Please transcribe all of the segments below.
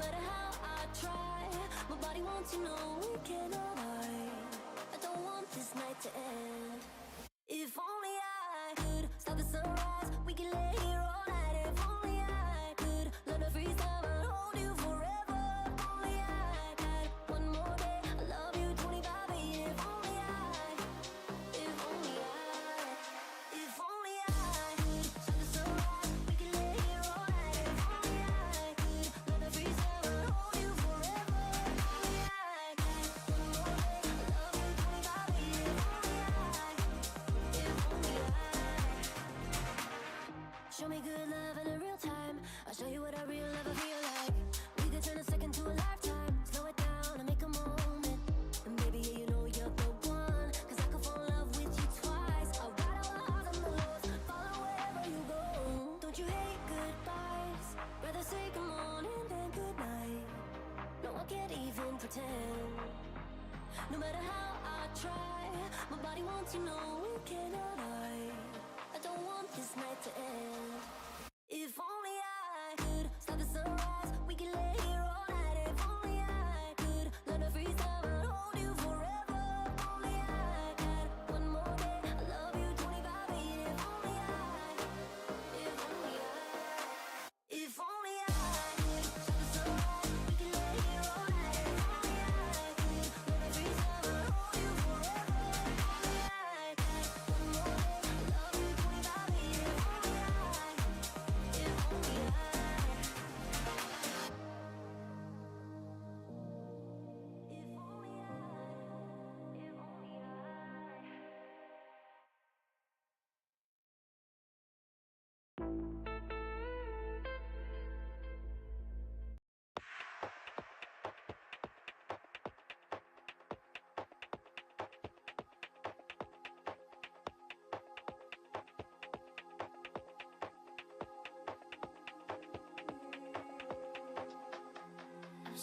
matter how I try, my body wants you know we cannot hide. I don't want this night to end. If only I could stop the sunrise, we could lay here all night. If only I could learn to freeze time and hold you forever. If only I had one more day, I love you 25 a year. If only I could stop the sunrise, we could lay here all night. If only I could learn to freeze time and hold you forever. If only I had one more day, I love you 25 a year. Show me good love in a real time. I'll show you what a real lover feel like. We could turn a second to a lifetime. Slow it down and make a moment. And baby, yeah, you know you're the one. Cause I could fall in love with you twice. I'll ride our highs and the lows, follow wherever you go. Don't you hate goodbyes? Rather say good morning than good night. No, I can't even pretend. No matter how I try, my body wants you know we cannot hide. I don't want this night to end. If only I could stop the sunrise, we could lay here all night. If only I could learn to freeze time and hold you forever. If only I had one more day, I love you 25 a year. If only I could stop the sunrise, we could lay here all night. If only I could learn to freeze time and hold you forever. If only I had one more day, I love you 25 a year. If only I I'm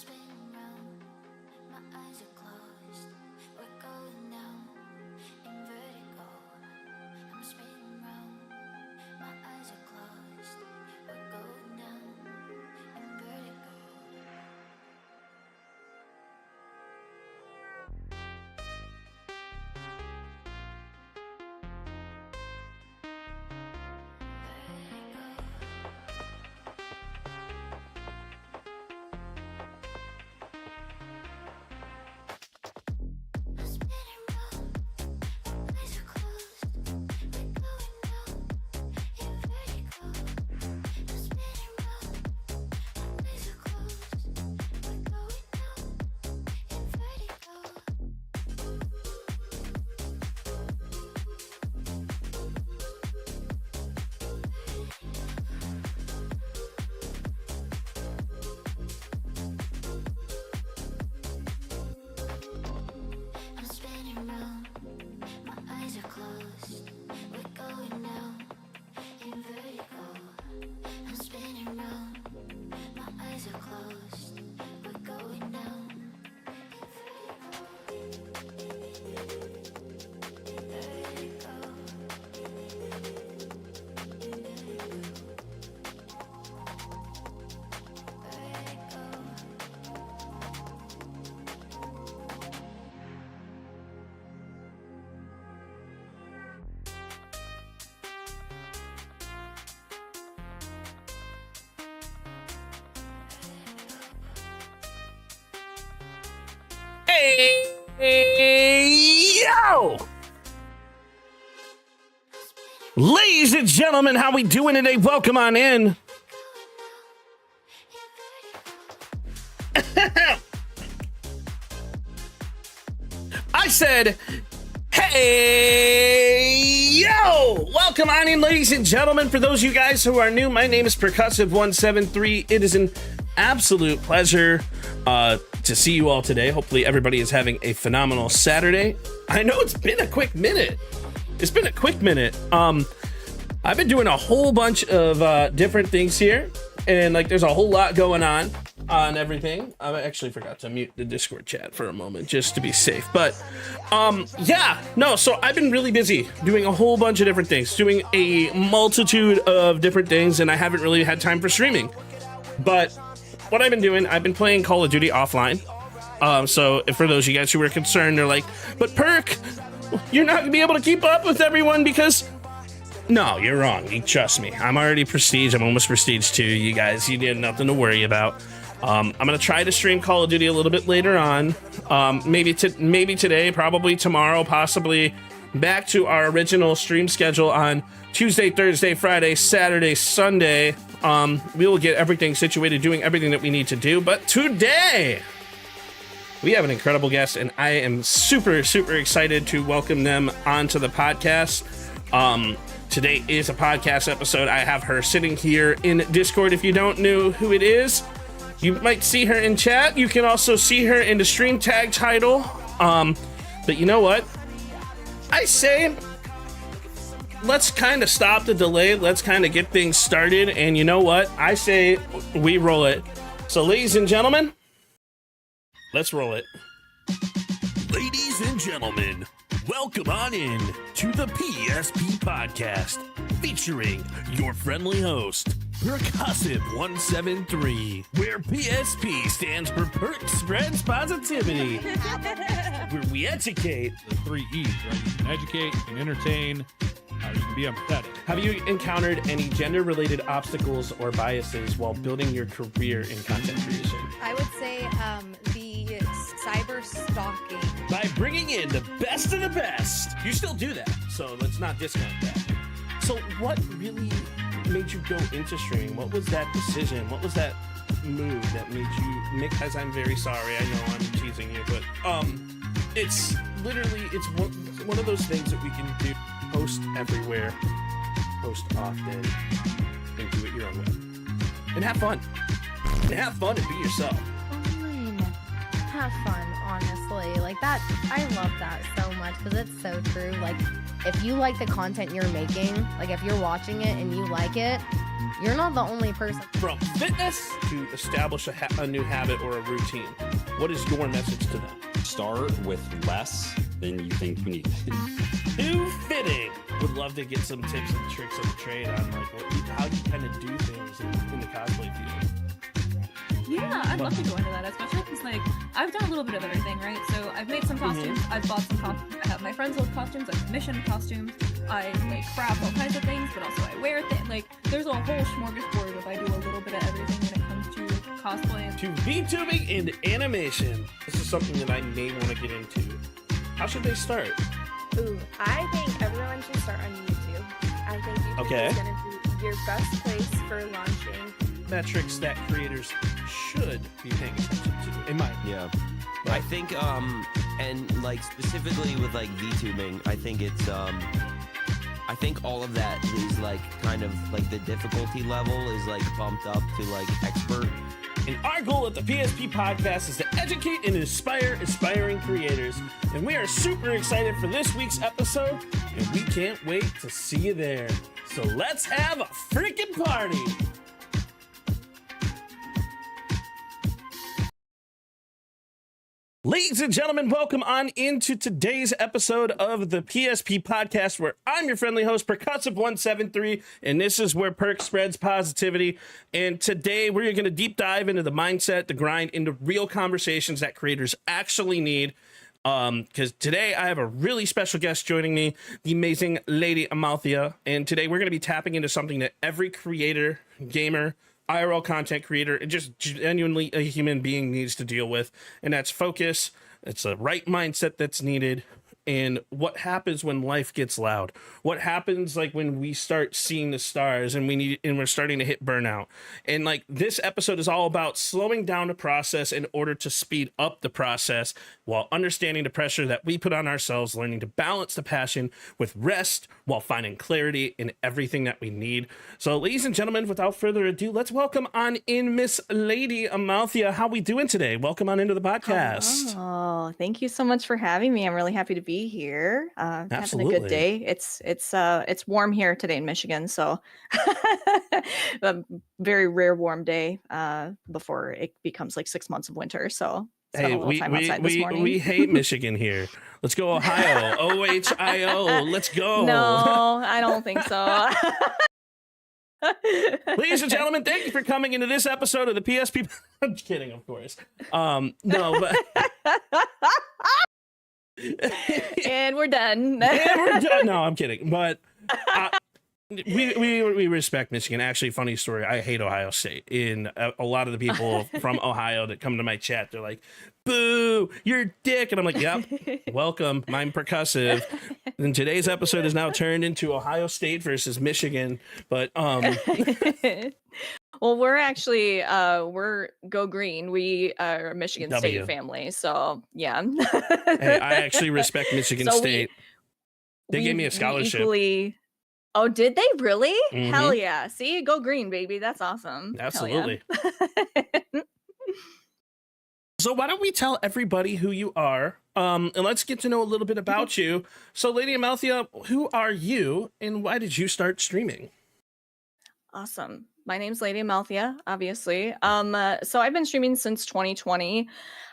spinning round, my eyes are closed. We're going down in vertigo. I'm spinning round, my eyes are closed. We're going down in vertigo. Hey, yo! Ladies and gentlemen, how we doing today? Welcome on in. I said, hey, yo! Welcome on in, ladies and gentlemen. For those of you guys who are new, my name is Percussive173. It is an absolute pleasure to see you all today. Hopefully everybody is having a phenomenal Saturday. I know it's been a quick minute. I've been doing a whole bunch of different things here, and like there's a whole lot going on everything. I actually forgot to mute the Discord chat for a moment just to be safe. But so I've been really busy doing a whole bunch of different things, doing a multitude of different things, and I haven't really had time for streaming. But what I've been doing, I've been playing Call of Duty offline. So for those of you guys who were concerned, they're like, but Perk, you're not gonna be able to keep up with everyone because... No, you're wrong. You trust me. I'm already Prestige. I'm almost Prestige 2. You guys, you have nothing to worry about. I'm gonna try to stream Call of Duty a little bit later on. Maybe today, probably tomorrow, possibly back to our original stream schedule on Tuesday, Thursday, Friday, Saturday, Sunday. We will get everything situated, doing everything that we need to do. But today, we have an incredible guest, and I am super, super excited to welcome them onto the podcast. Today is a podcast episode. I have her sitting here in Discord. If you don't know who it is, you might see her in chat. You can also see her in the stream tag title. But you know what? I say, let's kind of stop the delay. Let's kind of get things started. And you know what? I say we roll it. So ladies and gentlemen, let's roll it. Ladies and gentlemen, welcome on in to the PSP Podcast, featuring your friendly host, Percussive173, where PSP stands for Perk Spreads Positivity, where we educate. The 3 E's, right? You can educate, you can entertain, you can be empathetic. Have you encountered any gender-related obstacles or biases while building your career in content creation? I would say the cyber stalking. By bringing in the best of the best. You still do that, so let's not discount that. So what really made you go into streaming? What was that decision? What was that move that made you make? Because I'm very sorry, I know I'm teasing you, but it's literally, it's one of those things that we can do. Post everywhere, post often, and do it your own way. And have fun. And have fun and be yourself. Fine. Have fun, honestly. Like that, I love that so much because it's so true. Like, if you like the content you're making, like if you're watching it and you like it, you're not the only person. From fitness to establish a new habit or a routine, what is your message to them? Start with less than you think you need. Too fitting. Would love to get some tips and tricks of the trade on like how you kind of do things in the cosplay field. Yeah, I'd love to go into that, especially because like I've done a little bit of everything, right? So I've made some costumes, I've bought some costumes, I have my friends' old costumes, I've commissioned costumes, I like craft all kinds of things, but also I wear things. Like there's a whole smorgasbord if I do a little bit of everything when it comes to cosplay. To VTubing and animation, this is something that I may want to get into. How should they start? Ooh, I think everyone should start on YouTube. I think YouTube is going to be your best place for launching metrics that creators should be paying attention to, in my yeah. I think and like specifically with like VTubing, I think it's I think all of that is like kind of like the difficulty level is like bumped up to like expert. And our goal at the PSP Podcast is to educate and inspire aspiring creators. And we are super excited for this week's episode, and we can't wait to see you there. So let's have a freaking party! Ladies and gentlemen, welcome on into today's episode of the PSP Podcast, where I'm your friendly host, Percussive173, and this is where Perk spreads positivity. And today we're going to deep dive into the mindset, the grind, into real conversations that creators actually need. Because today I have a really special guest joining me, the amazing Lady Amalthea. And today we're going to be tapping into something that every creator, gamer, IRL content creator, and just genuinely a human being needs to deal with, and that's focus. It's a right mindset that's needed. And what happens when life gets loud? What happens like when we start seeing the stars and we're starting to hit burnout? And like this episode is all about slowing down the process in order to speed up the process while understanding the pressure that we put on ourselves, learning to balance the passion with rest while finding clarity in everything that we need. So ladies and gentlemen, without further ado, let's welcome on in Miss Lady Amalthea. How we doing today? Welcome on into the podcast. Oh, thank you so much for having me. I'm really happy to be here. Having a good day. It's warm here today in Michigan, so a very rare warm day before it becomes like 6 months of winter. So hey, we hate Michigan here. Let's go Ohio. OHIO. Let's go. No, I don't think so. Ladies and gentlemen, thank you for coming into this episode of the PSP. I'm kidding, of course. No, but And we're done. and we're done. No, I'm kidding. But we respect Michigan. Actually, funny story. I hate Ohio State. In a lot of the people from Ohio that come to my chat, they're like, "Boo, you're a dick," and I'm like, "Yep, welcome. I'm Percussive." And today's episode is now turned into Ohio State versus Michigan. But well, we're actually we're go green. We are a Michigan W. State family, so yeah. Hey, I actually respect Michigan So State. They gave me a scholarship. Oh, did they really? Mhm. Hell yeah. See, go green, baby. That's awesome. Hell Absolutely. yeah. So why don't we tell everybody who you are, and let's get to know a little bit about you. So, Lady Amalthea, who are you, and why did you start streaming? Awesome. My name's Lady Amalthea, obviously. So I've been streaming since 2020.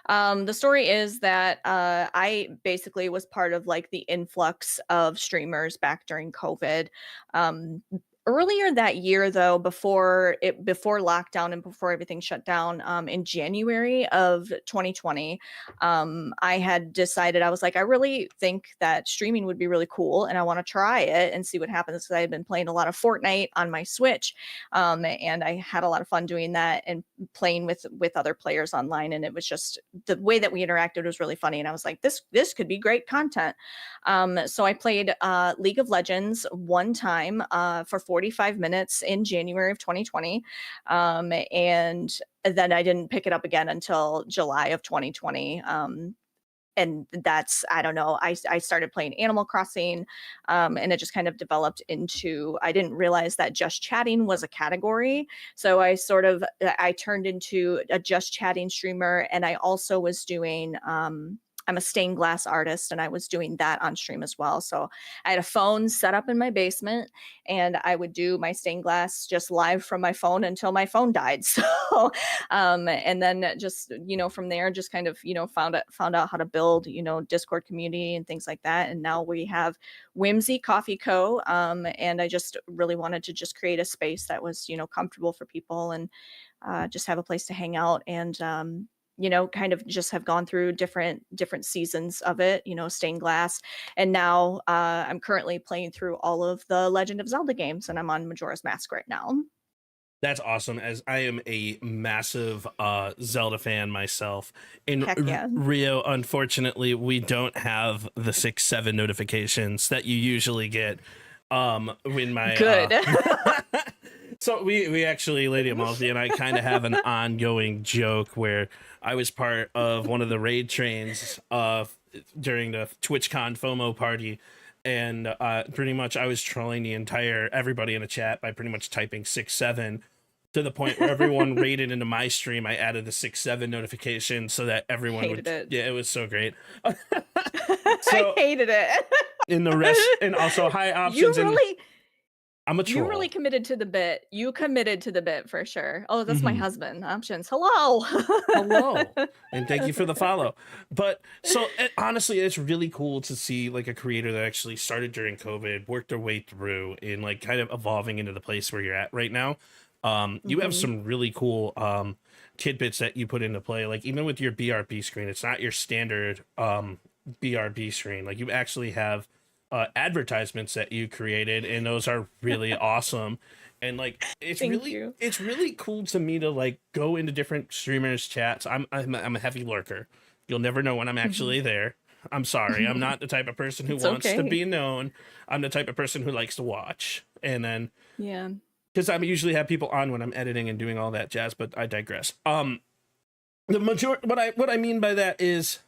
The story is that I basically was part of like the influx of streamers back during COVID. Earlier that year, though, before lockdown and before everything shut down, in January of 2020, I had decided, I was like, I really think that streaming would be really cool, and I want to try it and see what happens. Because I had been playing a lot of Fortnite on my Switch, and I had a lot of fun doing that and playing with other players online. And it was just the way that we interacted was really funny. And I was like, this could be great content. So I played League of Legends one time for 45 minutes in January of 2020. And then I didn't pick it up again until July of 2020. And that's, I don't know, I started playing Animal Crossing, and it just kind of developed into, I didn't realize that just chatting was a category. So I turned into a just chatting streamer. And I also was doing, I'm a stained glass artist, and I was doing that on stream as well. So I had a phone set up in my basement, and I would do my stained glass just live from my phone until my phone died. So, and then just, from there, just kind of, found out how to build, Discord community and things like that. And now we have Whimsy Coffee Co. And I just really wanted to just create a space that was, comfortable for people, and just have a place to hang out, and, kind of just have gone through different seasons of it, stained glass. And now I'm currently playing through all of the Legend of Zelda games, and I'm on Majora's Mask right now. That's awesome, as I am a massive Zelda fan myself. In Heck yeah. Rio, unfortunately, we don't have the 6-7 notifications that you usually get when my... Good. So we actually, Lady Amalthea and I kind of have an ongoing joke where I was part of one of the raid trains during the TwitchCon FOMO party, and pretty much I was trolling everybody in the chat by pretty much typing 6-7, to the point where everyone raided into my stream. I added the 6-7 notification so that everyone Hated it. Yeah, it was so great. I hated it. In the rest, and also high options. I'm a troll. You really committed to the bit. You committed to the bit for sure. Oh, that's my husband. Options. Hello. Hello. And thank you for the follow. But so honestly, it's really cool to see like a creator that actually started during COVID, worked their way through, and like kind of evolving into the place where you're at right now. You have some really cool tidbits that you put into play. Like even with your BRB screen, it's not your standard BRB screen. Like you actually have advertisements that you created, and those are really awesome. And like it's really cool to me to like go into different streamers chats. I'm a heavy lurker. You'll never know when I'm actually there. I'm sorry. I'm not the type of person who wants to be known. I'm the type of person who likes to watch. And then because I usually have people on when I'm editing and doing all that jazz, but I digress. The what I mean by that is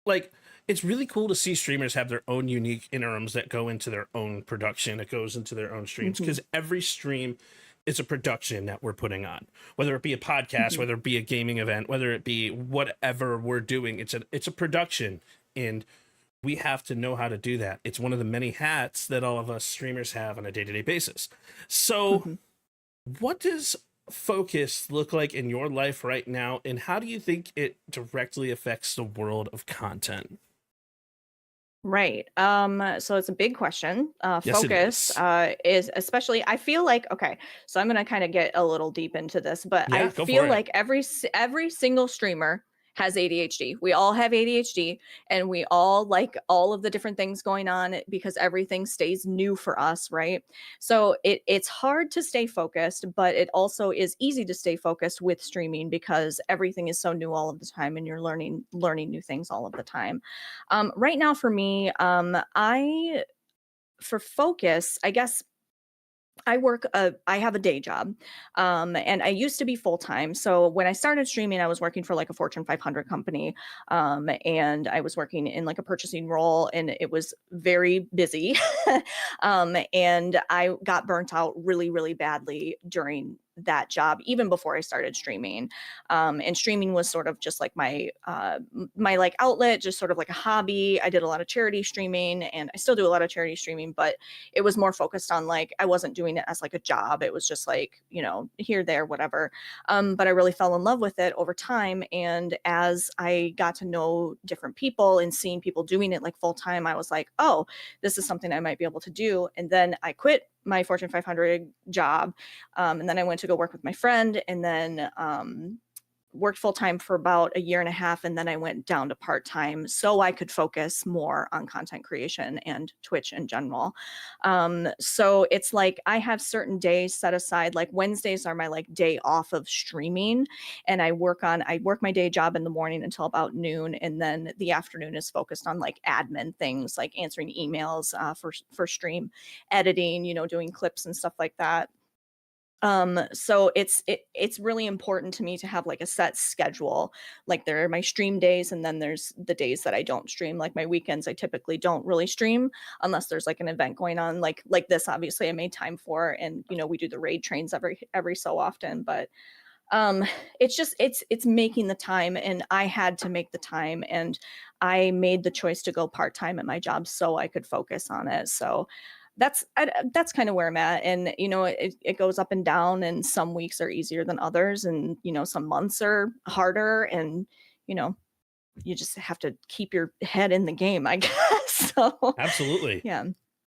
like it's really cool to see streamers have their own unique interims that go into their own production, that goes into their own streams, because every stream is a production that we're putting on, whether it be a podcast, whether it be a gaming event, whether it be whatever we're doing. It's a production, and we have to know how to do that. It's one of the many hats that all of us streamers have on a day-to-day basis. So what does focus look like in your life right now, and how do you think it directly affects the world of content? Right. So it's a big question. Yes, it Focus is. is especially, I feel like, okay, so I'm gonna kind of get a little deep into this, but I Yeah, go for feel it. like every single streamer has ADHD. We all have ADHD, and we all like all of the different things going on because everything stays new for us, right? So it's hard to stay focused, but it also is easy to stay focused with streaming because everything is so new all of the time and you're learning new things all of the time. Right now for me, I for focus, I guess I have a day job, and I used to be full time. So when I started streaming, I was working for like a Fortune 500 company, and I was working in like a purchasing role, and it was very busy. And I got burnt out really, really badly during that job, even before I started streaming. And streaming was sort of just like my like outlet, just sort of like a hobby. I did a lot of charity streaming, and I still do a lot of charity streaming, but it was more focused on like I wasn't doing it as like a job. It was just like, here, there, whatever. But I really fell in love with it over time. And as I got to know different people and seeing people doing it like full time, I was like, oh, this is something I might be able to do. And then I quit my Fortune 500 job. And then I went to go work with my friend, and then worked full time for about a year and a half, and then I went down to part time so I could focus more on content creation and Twitch in general. So it's like I have certain days set aside. Like Wednesdays are my like day off of streaming, and I work my day job in the morning until about noon, and then the afternoon is focused on like admin things, like answering emails for stream editing, doing clips and stuff like that. So it's really important to me to have like a set schedule. Like there are my stream days, and then there's the days that I don't stream. Like my weekends I typically don't really stream unless there's like an event going on, like this obviously I made time for, and we do the raid trains every so often. But it's just it's making the time, and I had to make the time, and I made the choice to go part-time at my job so I could focus on it. So that's kind of where I'm at. And it goes up and down, and some weeks are easier than others, and some months are harder, and you just have to keep your head in the game, I guess. So Absolutely. yeah.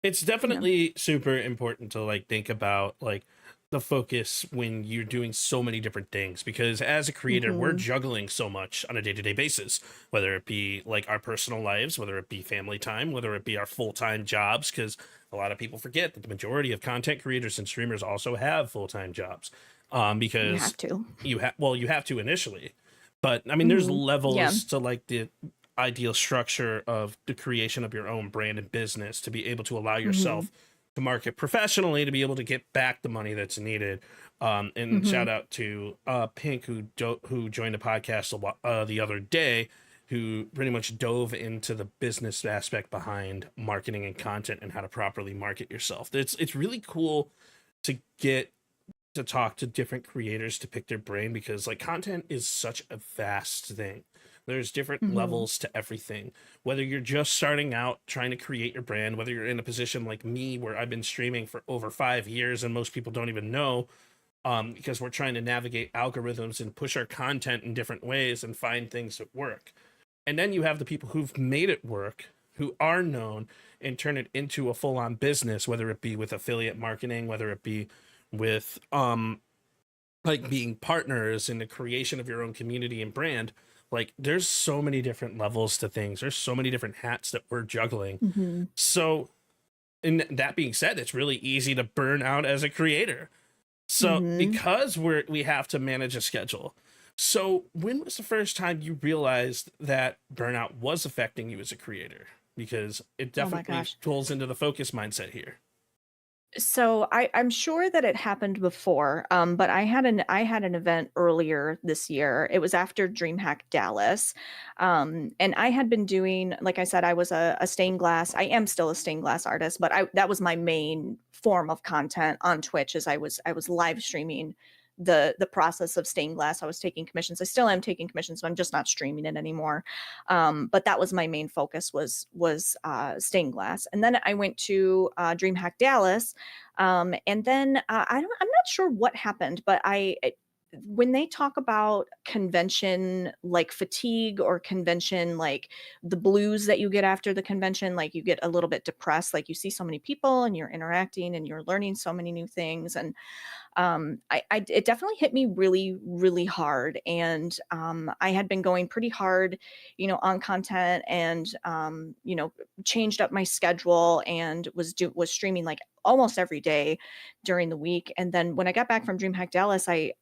It's definitely super important to like think about like the focus when you're doing so many different things, because as a creator we're juggling so much on a day-to-day basis, whether it be like our personal lives, whether it be family time, whether it be our full-time jobs, because a lot of people forget that the majority of content creators and streamers also have full-time jobs, because You have to. you have to initially, but I mean there's levels Yeah. to like the ideal structure of the creation of your own brand and business to be able to allow yourself to market professionally, to be able to get back the money that's needed. And shout out to Pink, who joined the podcast the other day, who pretty much dove into the business aspect behind marketing and content and how to properly market yourself. It's really cool to get to talk to different creators to pick their brain, because like content is such a vast thing. There's different levels to everything. Whether you're just starting out trying to create your brand, whether you're in a position like me where I've been streaming for over 5 years and most people don't even know, because we're trying to navigate algorithms and push our content in different ways and find things that work. And then you have the people who've made it work, who are known, and turn it into a full-on business, whether it be with affiliate marketing, whether it be with like being partners in the creation of your own community and brand. Like there's so many different levels to things. There's so many different hats that we're juggling. So, and that being said, it's really easy to burn out as a creator. So because we have to manage a schedule. So when was the first time you realized that burnout was affecting you as a creator? Because it definitely falls into the focus mindset here. So I'm sure that it happened before, but I had an event earlier this year. It was after DreamHack Dallas, and I had been doing, like I said, I was a stained glass. I am still a stained glass artist, but that was my main form of content on Twitch. As I was live streaming the process of stained glass. I was taking commissions. I still am taking commissions, but I'm just not streaming it anymore. But that was my main focus was stained glass. And then I went to DreamHack Dallas, and then I'm not sure what happened, but when they talk about convention like fatigue or convention like the blues that you get after the convention, like you get a little bit depressed, like you see so many people and you're interacting and you're learning so many new things. And it definitely hit me really, really hard. And I had been going pretty hard, on content, and changed up my schedule and was streaming like almost every day during the week. And then when I got back from DreamHack Dallas, I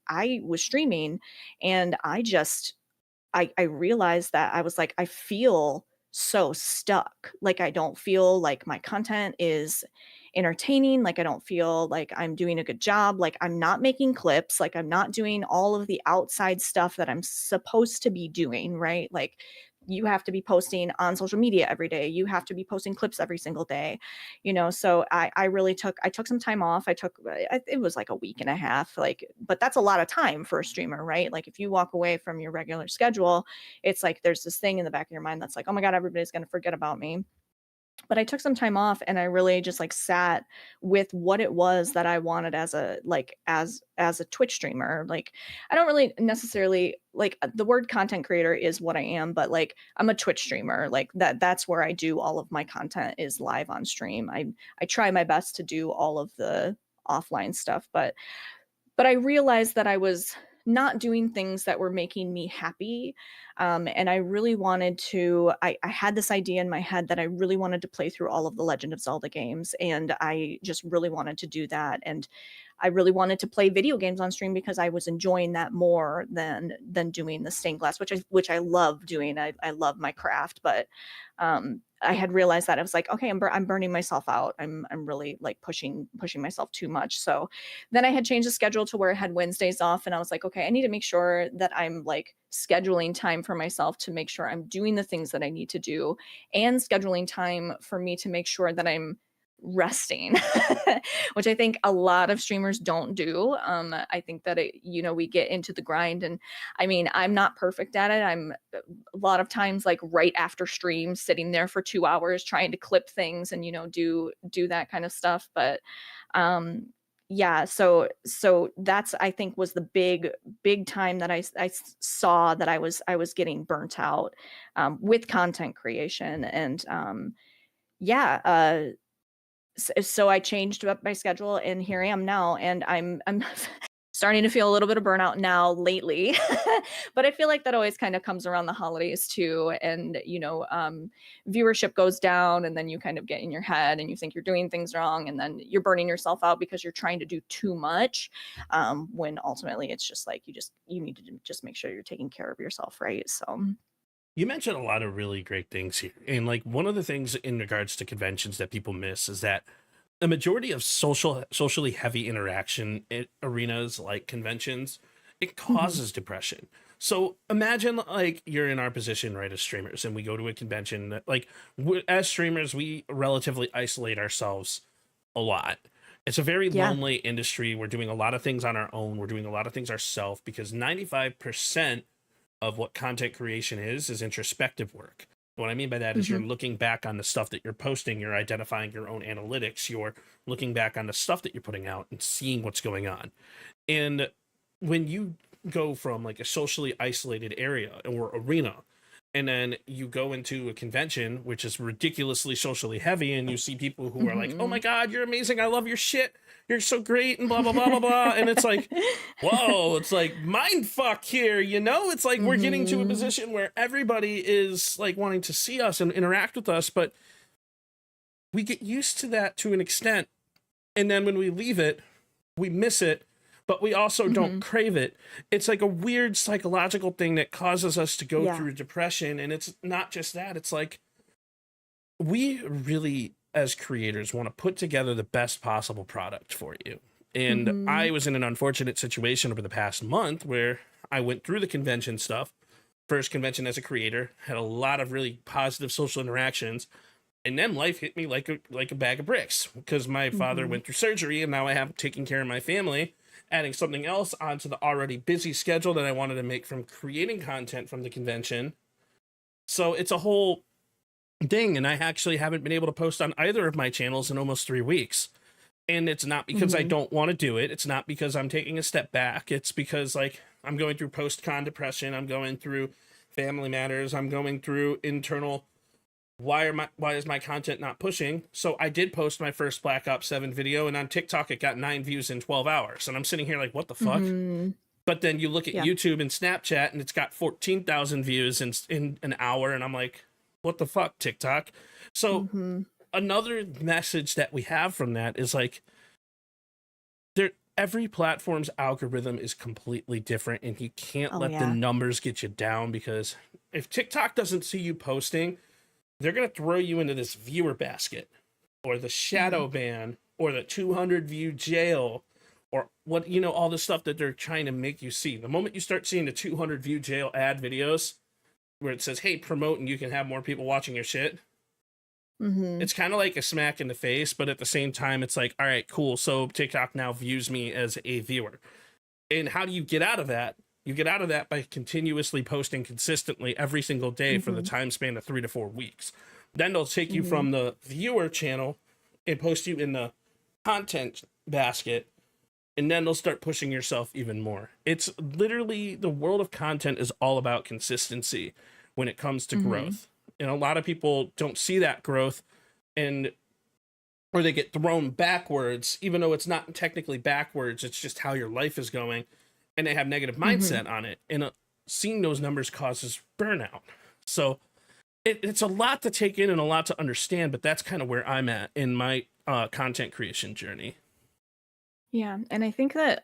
was streaming, and I realized that I was like, I feel so stuck. Like I don't feel like my content is entertaining. Like I don't feel like I'm doing a good job. Like I'm not making clips. Like I'm not doing all of the outside stuff that I'm supposed to be doing, right? Like you have to be posting on social media every day. You have to be posting clips every single day, so I really took some time off. It was like a week and a half, but that's a lot of time for a streamer, right? Like if you walk away from your regular schedule, it's like there's this thing in the back of your mind that's like, oh my God, everybody's going to forget about me. But I took some time off, and I really just like sat with what it was that I wanted as a Twitch streamer. Like I don't really necessarily like the word content creator is what I am, but like I'm a Twitch streamer. Like that's where I do all of my content is live on stream. I try my best to do all of the offline stuff, but I realized that I was not doing things that were making me happy. And I really wanted to, I had this idea in my head that I really wanted to play through all of the Legend of Zelda games. And I just really wanted to do that. And I really wanted to play video games on stream because I was enjoying that more than doing the stained glass, which I love doing. I love my craft, but I had realized that I was like, okay, I'm burning myself out. I'm really like pushing myself too much. So then I had changed the schedule to where I had Wednesdays off, and I was like, okay, I need to make sure that I'm like scheduling time for myself to make sure I'm doing the things that I need to do, and scheduling time for me to make sure that I'm resting, which I think a lot of streamers don't do. I think that we get into the grind, and I mean, I'm not perfect at it. I'm a lot of times like right after stream sitting there for 2 hours trying to clip things and do that kind of stuff. But yeah, so that's, I think, was the big time that I saw that I was getting burnt out with content creation. And so I changed up my schedule, and here I am now, and I'm starting to feel a little bit of burnout now lately. But I feel like that always kind of comes around the holidays too, and viewership goes down, and then you kind of get in your head and you think you're doing things wrong, and then you're burning yourself out because you're trying to do too much, when ultimately it's just like you need to just make sure you're taking care of yourself, right? So You mentioned a lot of really great things here. And like one of the things in regards to conventions that people miss is that the majority of socially heavy interaction in arenas like conventions, it causes depression. So imagine like you're in our position, right, as streamers, and we go to a convention that like as streamers, we relatively isolate ourselves a lot. It's a very lonely industry. We're doing a lot of things on our own. We're doing a lot of things ourselves because 95% of what content creation is introspective work. What I mean by that is you're looking back on the stuff that you're posting, you're identifying your own analytics, you're looking back on the stuff that you're putting out and seeing what's going on. And when you go from like a socially isolated area or arena, and then you go into a convention, which is ridiculously socially heavy, and you see people who are like, oh my God, you're amazing. I love your shit. You're so great, and blah, blah, blah, blah, blah. And it's like, whoa, it's like mind fuck here, It's like we're getting to a position where everybody is like wanting to see us and interact with us, but we get used to that to an extent. And then when we leave it, we miss it, but we also don't crave it. It's like a weird psychological thing that causes us to go through depression. And it's not just that. It's like we really, as creators, want to put together the best possible product for you. And I was in an unfortunate situation over the past month where I went through the convention stuff. First convention as a creator, had a lot of really positive social interactions. And then life hit me like a bag of bricks because my father went through surgery, and now I have taken care of my family, adding something else onto the already busy schedule that I wanted to make from creating content from the convention. So it's a whole thing, and I actually haven't been able to post on either of my channels in almost 3 weeks. And it's not because I don't want to do it. It's not because I'm taking a step back. It's because like I'm going through post-con depression. I'm going through family matters. I'm going through internal. Why is my content not pushing? So I did post my first Black Ops 7 video, and on TikTok it got 9 views in 12 hours. And I'm sitting here like, what the fuck? But then you look at YouTube and Snapchat, and it's got 14,000 views in an hour, and I'm like, what the fuck, TikTok? So another message that we have from that is like, every platform's algorithm is completely different, and you can't let the numbers get you down, because if TikTok doesn't see you posting, they're going to throw you into this viewer basket, or the shadow ban, or the 200 view jail, or what, you know, all the stuff that they're trying to make you see. The moment you start seeing the 200 view jail ad videos where it says, hey, promote and you can have more people watching your shit, it's kind of like a smack in the face, but at the same time, it's like, all right, cool. So TikTok now views me as a viewer. And how do you get out of that? You get out of that by continuously posting consistently every single day for the time span of 3 to 4 weeks. Then they'll take you from the viewer channel and post you in the content basket. And then they'll start pushing yourself even more. It's literally, the world of content is all about consistency when it comes to growth. And a lot of people don't see that growth, or they get thrown backwards, even though it's not technically backwards. It's just how your life is going, and they have negative mindset on it. And seeing those numbers causes burnout. So it's a lot to take in and a lot to understand, but that's kind of where I'm at in my content creation journey. Yeah, and I think that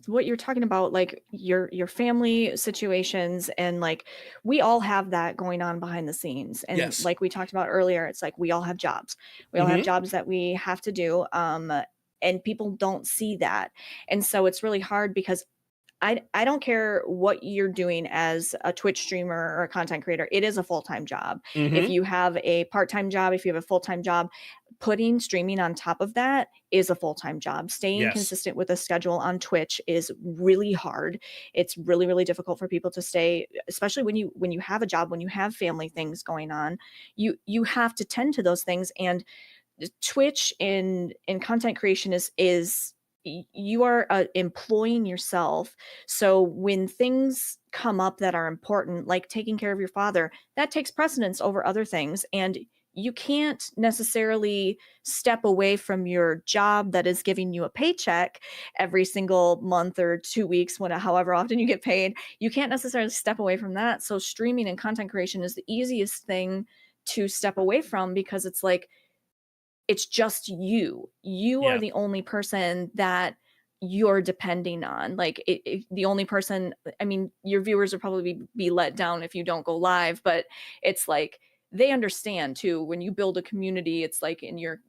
what you're talking about, like your family situations, and like we all have that going on behind the scenes. And like we talked about earlier, it's like we all have jobs. We all have jobs that we have to do, and people don't see that. And so it's really hard, because I don't care what you're doing as a Twitch streamer or a content creator. It is a full-time job. If you have a part-time job, if you have a full-time job, putting streaming on top of that is a full-time job. Staying consistent with a schedule on Twitch is really hard. It's really, really difficult for people to stay, especially when you have a job, when you have family things going on. You have to tend to those things. And Twitch in content creation is you are employing yourself. So when things come up that are important, like taking care of your father, that takes precedence over other things. And you can't necessarily step away from your job that is giving you a paycheck every single month or 2 weeks, however often you get paid. You can't necessarily step away from that. So streaming and content creation is the easiest thing to step away from, because it's like, it's just you. You are the only person that you're depending on. Like the only person, I mean, your viewers will probably be let down if you don't go live, but it's like, they understand too. When you build a community, it's like, and you're,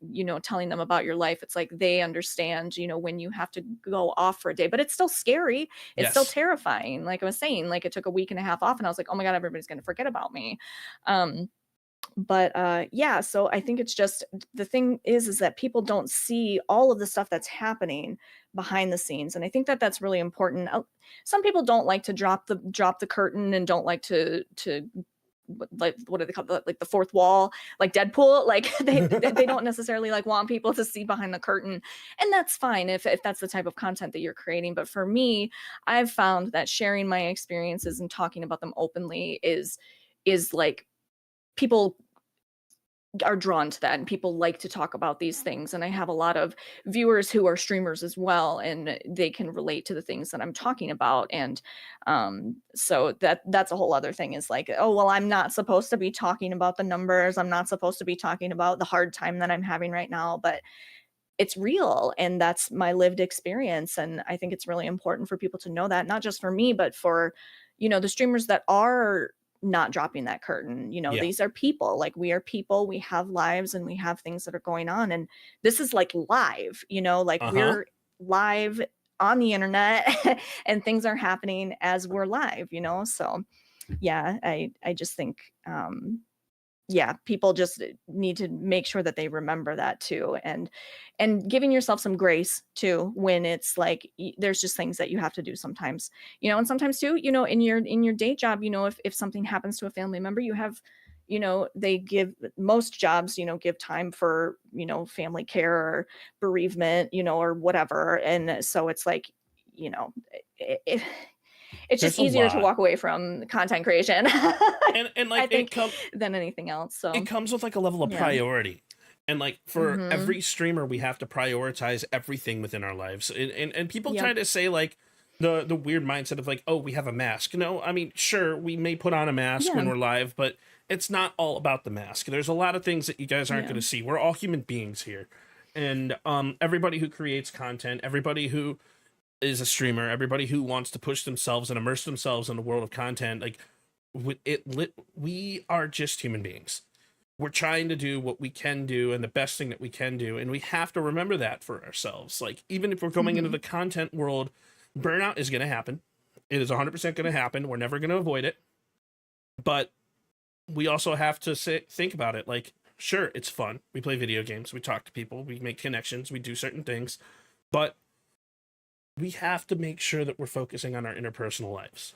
telling them about your life, it's like they understand, when you have to go off for a day, but it's still scary. It's still terrifying. Like I was saying, like it took a week and a half off, and I was like, oh my God, everybody's going to forget about me. Yeah, so I think it's just, the thing is that people don't see all of the stuff that's happening behind the scenes. And I think that that's really important. Some people don't like to drop the curtain, and don't like to like, what do they call it? Like the fourth wall, like Deadpool. Like they don't necessarily like want people to see behind the curtain, and that's fine if that's the type of content that you're creating. But for me, I've found that sharing my experiences and talking about them openly is like, people are drawn to that, and people like to talk about these things. And I have a lot of viewers who are streamers as well, and they can relate to the things that I'm talking about. And so that's a whole other thing, is like, oh, well, I'm not supposed to be talking about the numbers. I'm not supposed to be talking about the hard time that I'm having right now, but it's real, and that's my lived experience. And I think it's really important for people to know that, not just for me, but for, the streamers that are not dropping that curtain. These are people. Like, we are people, we have lives, and we have things that are going on, and this is like live, like we're live on the internet and things are happening as we're live, so yeah, I just think people just need to make sure that they remember that too, and giving yourself some grace too, when it's like, there's just things that you have to do sometimes, and sometimes too, in your day job, if something happens to a family member, you have they give most jobs, give time for, family care or bereavement, or whatever. And so it's like, it, it's just There's a easier to lot. walk away from content creation And I like think than anything else. So it comes with like a level of yeah. priority. And like for Mhm. every streamer, we have to prioritize everything within our lives. And people Yep. try to say like the weird mindset of like, oh, we have a mask. No, I mean, sure, we may put on a mask when Yeah. we're live, but it's not all about the mask. There's a lot of things that you guys aren't Yeah. going to see. We're all human beings here. And everybody who creates content, everybody who is a streamer, everybody who wants to push themselves and immerse themselves in the world of content, like we are just human beings. We're trying to do what we can do and the best thing that we can do, and we have to remember that for ourselves. Like, even if we're going into Mhm. the content world, burnout is going to happen. It is 100% going to happen. We're never going to avoid it. But we also have to think about it. Like, sure, it's fun. We play video games. We talk to people. We make connections. We do certain things. But we have to make sure that we're focusing on our interpersonal lives.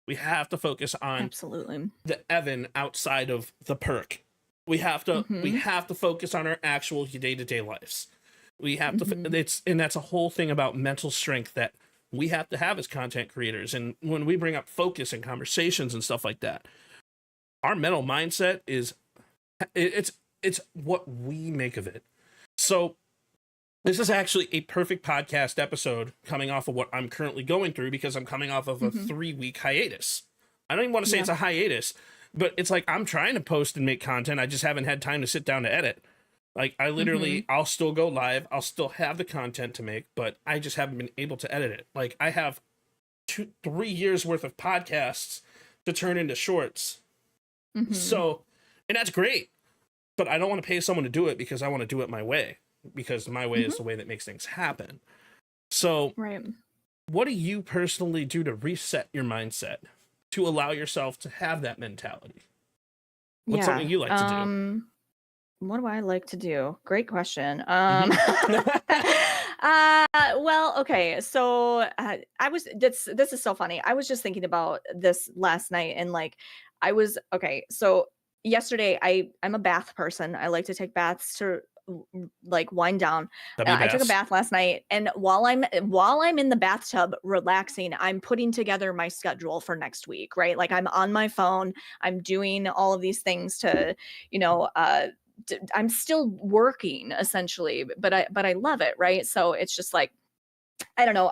We have to focus on Absolutely. the Evan outside of the perk. We have to focus on our actual day-to-day lives. We have to and that's a whole thing about mental strength that we have to have as content creators. And when we bring up focus and conversations and stuff like that, our mental mindset is it's what we make of it. So this is actually a perfect podcast episode coming off of what I'm currently going through, because I'm coming off of a 3-week hiatus. I don't even want to say it's a hiatus, but it's like I'm trying to post and make content. I just haven't had time to sit down to edit. Like, I literally, I'll still go live. I'll still have the content to make, but I just haven't been able to edit it. Like, I have 3 years worth of podcasts to turn into shorts. So, and that's great, but I don't want to pay someone to do it because I want to do it my way, because my way is the way that makes things happen. So, Right. what do you personally do to reset your mindset, to allow yourself to have that mentality? What's something you like to do? What do I like to do? Great question. Mm-hmm. Well, okay. So this is so funny. I was just thinking about this last night, and like, okay. So yesterday, I'm a bath person. I like to take baths to like wind down. I took a bath last night, and while I'm in the bathtub relaxing, I'm putting together my schedule for next week, right? Like, I'm on my phone, I'm doing all of these things to, I'm still working essentially, but I love it, right? So it's just like, I don't know.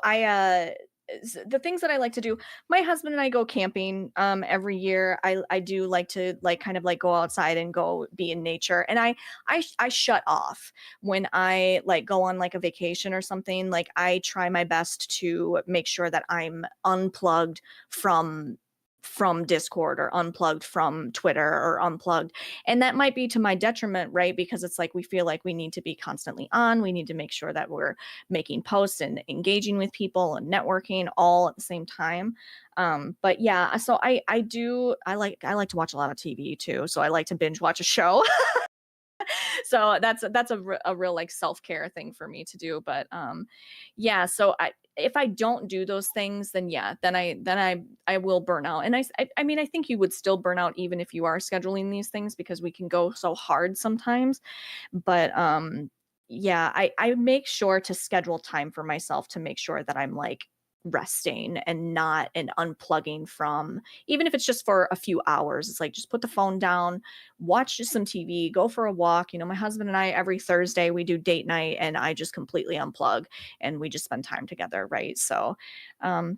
The things that I like to do, my husband and I go camping every year. I do like to kind of go outside and go be in nature. And I shut off when I go on a vacation or something. Like, I try my best to make sure that I'm unplugged from Discord, or unplugged from Twitter, or unplugged. And that might be to my detriment, right? Because it's like, we feel like we need to be constantly on. We need to make sure that we're making posts and engaging with people and networking all at the same time. But yeah, so I like to watch a lot of TV too. So I like to binge watch a show. So that's a real self-care thing for me to do. But yeah, so if I don't do those things, then I will burn out. And I mean, I think you would still burn out even if you are scheduling these things, because we can go so hard sometimes. But yeah, I make sure to schedule time for myself to make sure that I'm resting and unplugging from, even if it's just for a few hours. It's like, just put the phone down, watch just some TV, go for a walk. My husband and I, every Thursday, we do date night, and I just completely unplug and we just spend time together, right? So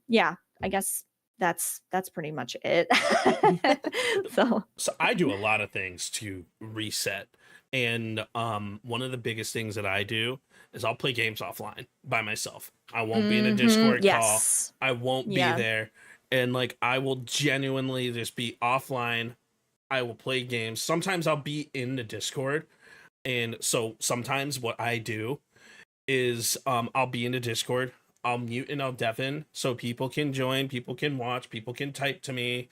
yeah, I guess that's pretty much it. So I do a lot of things to reset. And one of the biggest things that I do is I'll play games offline by myself. I won't be in a Discord call. I won't be there. And I will genuinely just be offline. I will play games. Sometimes I'll be in the Discord. And so sometimes what I do is I'll be in the Discord. I'll mute and I'll deafen so people can join, people can watch, people can type to me.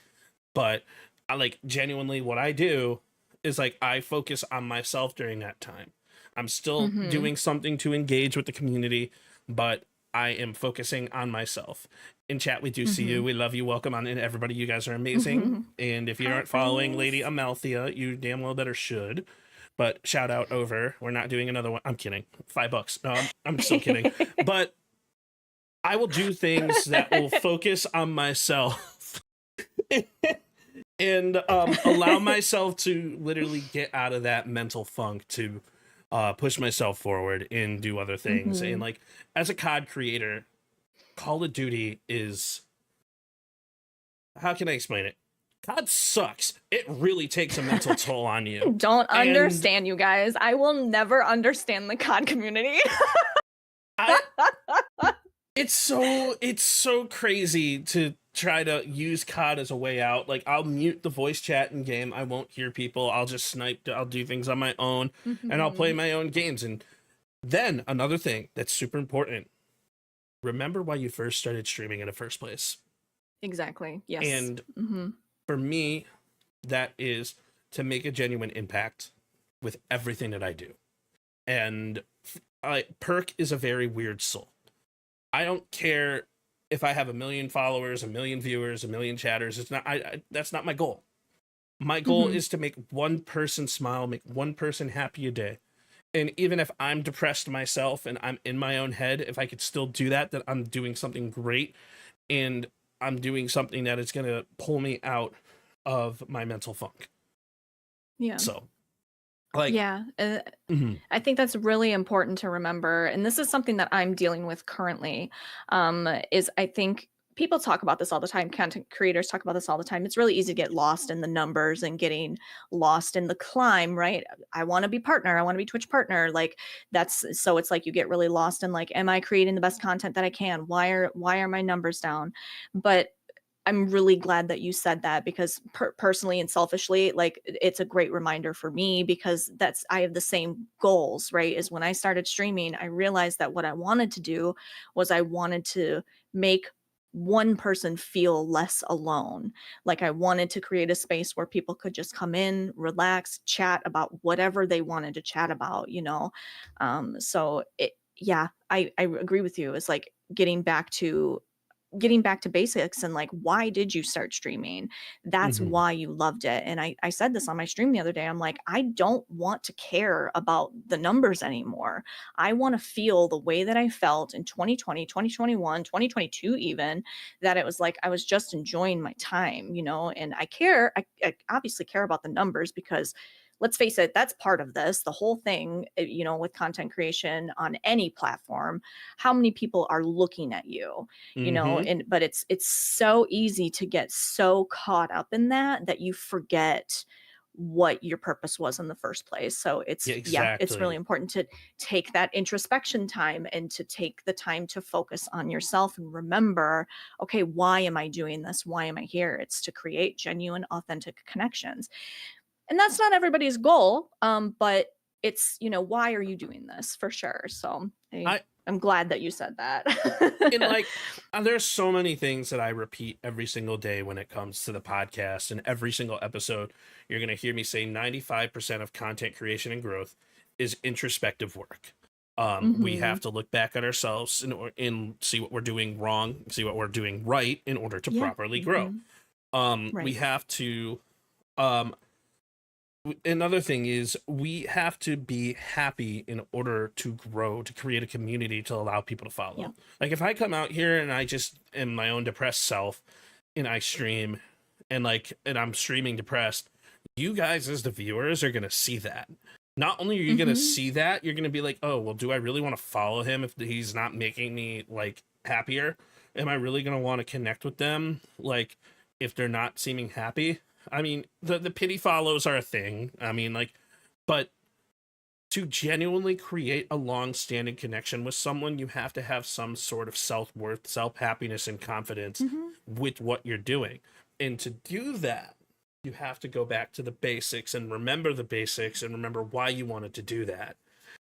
But I genuinely, what I do is I focus on myself during that time. I'm still doing something to engage with the community, but I am focusing on myself. in chat, we do see you. We love you. Welcome on in, everybody. You guys are amazing. And if you aren't following Lady Amalthea, you damn well better should. But shout out over. We're not doing another one. I'm kidding. $5. No, I'm still kidding. But I will do things that will focus on myself and allow myself to literally get out of that mental funk to push myself forward and do other things. And like, as a COD creator, Call of Duty is, how can I explain it? COD sucks. It really takes a mental toll on you. Don't understand, you guys. I will never understand the COD community. It's so crazy to try to use COD as a way out. Like, I'll mute the voice chat in game. I won't hear people. I'll just snipe. I'll do things on my own, and I'll play my own games. And then another thing that's super important: remember why you first started streaming in the first place. Exactly. Yes. And for me, that is to make a genuine impact with everything that I do. And Perk is a very weird soul. I don't care if I have 1 million followers, 1 million viewers, 1 million chatters. It's not. That's not my goal. My goal is to make one person smile, make one person happy a day. And even if I'm depressed myself and I'm in my own head, if I could still do that, then I'm doing something great, and I'm doing something that is going to pull me out of my mental funk. Yeah. So, like, yeah, I think that's really important to remember. And this is something that I'm dealing with currently. Is I think people talk about this all the time. Content creators talk about this all the time. It's really easy to get lost in the numbers and getting lost in the climb, right? I want to be partner. I want to be Twitch partner. Like, so it's like you get really lost in like, am I creating the best content that I can? Why are my numbers down? But I'm really glad that you said that, because personally and selfishly, like, it's a great reminder for me, because I have the same goals, right? Is when I started streaming, I realized that what I wanted to do was I wanted to make one person feel less alone. Like, I wanted to create a space where people could just come in, relax, chat about whatever they wanted to chat about, so I agree with you. It's like getting back to basics, and like, why did you start streaming? That's why you loved it. And I said this on my stream the other day. I'm like, I don't want to care about the numbers anymore. I want to feel the way that I felt in 2020, 2021, 2022, even, that it was like I was just enjoying my time, and I obviously care about the numbers, because let's face it, that's part of this, the whole thing, with content creation on any platform. How many people are looking at you, but it's so easy to get so caught up in that you forget what your purpose was in the first place. So it's really important to take that introspection time and to take the time to focus on yourself and remember, okay, why am I doing this? Why am I here? It's to create genuine, authentic connections. And that's not everybody's goal, but it's, why are you doing this, for sure? So I'm glad that you said that. And like, there's so many things that I repeat every single day when it comes to the podcast, and every single episode, you're going to hear me say 95% of content creation and growth is introspective work. We have to look back at ourselves and see what we're doing wrong, see what we're doing right in order to properly grow. We have to, another thing is, we have to be happy in order to grow, to create a community to allow people to follow. Like, if I come out here and I just am my own depressed self and I stream and I'm streaming depressed, you guys as the viewers are going to see that. Not only are you going to see that, you're going to be like, oh, well, do I really want to follow him if he's not making me like happier? Am I really going to want to connect with them? Like, if they're not seeming happy? I mean, the pity follows are a thing. I mean, like, but to genuinely create a long-standing connection with someone, you have to have some sort of self-worth, self-happiness, and confidence with what you're doing. And to do that, you have to go back to the basics and remember the basics and remember why you wanted to do that.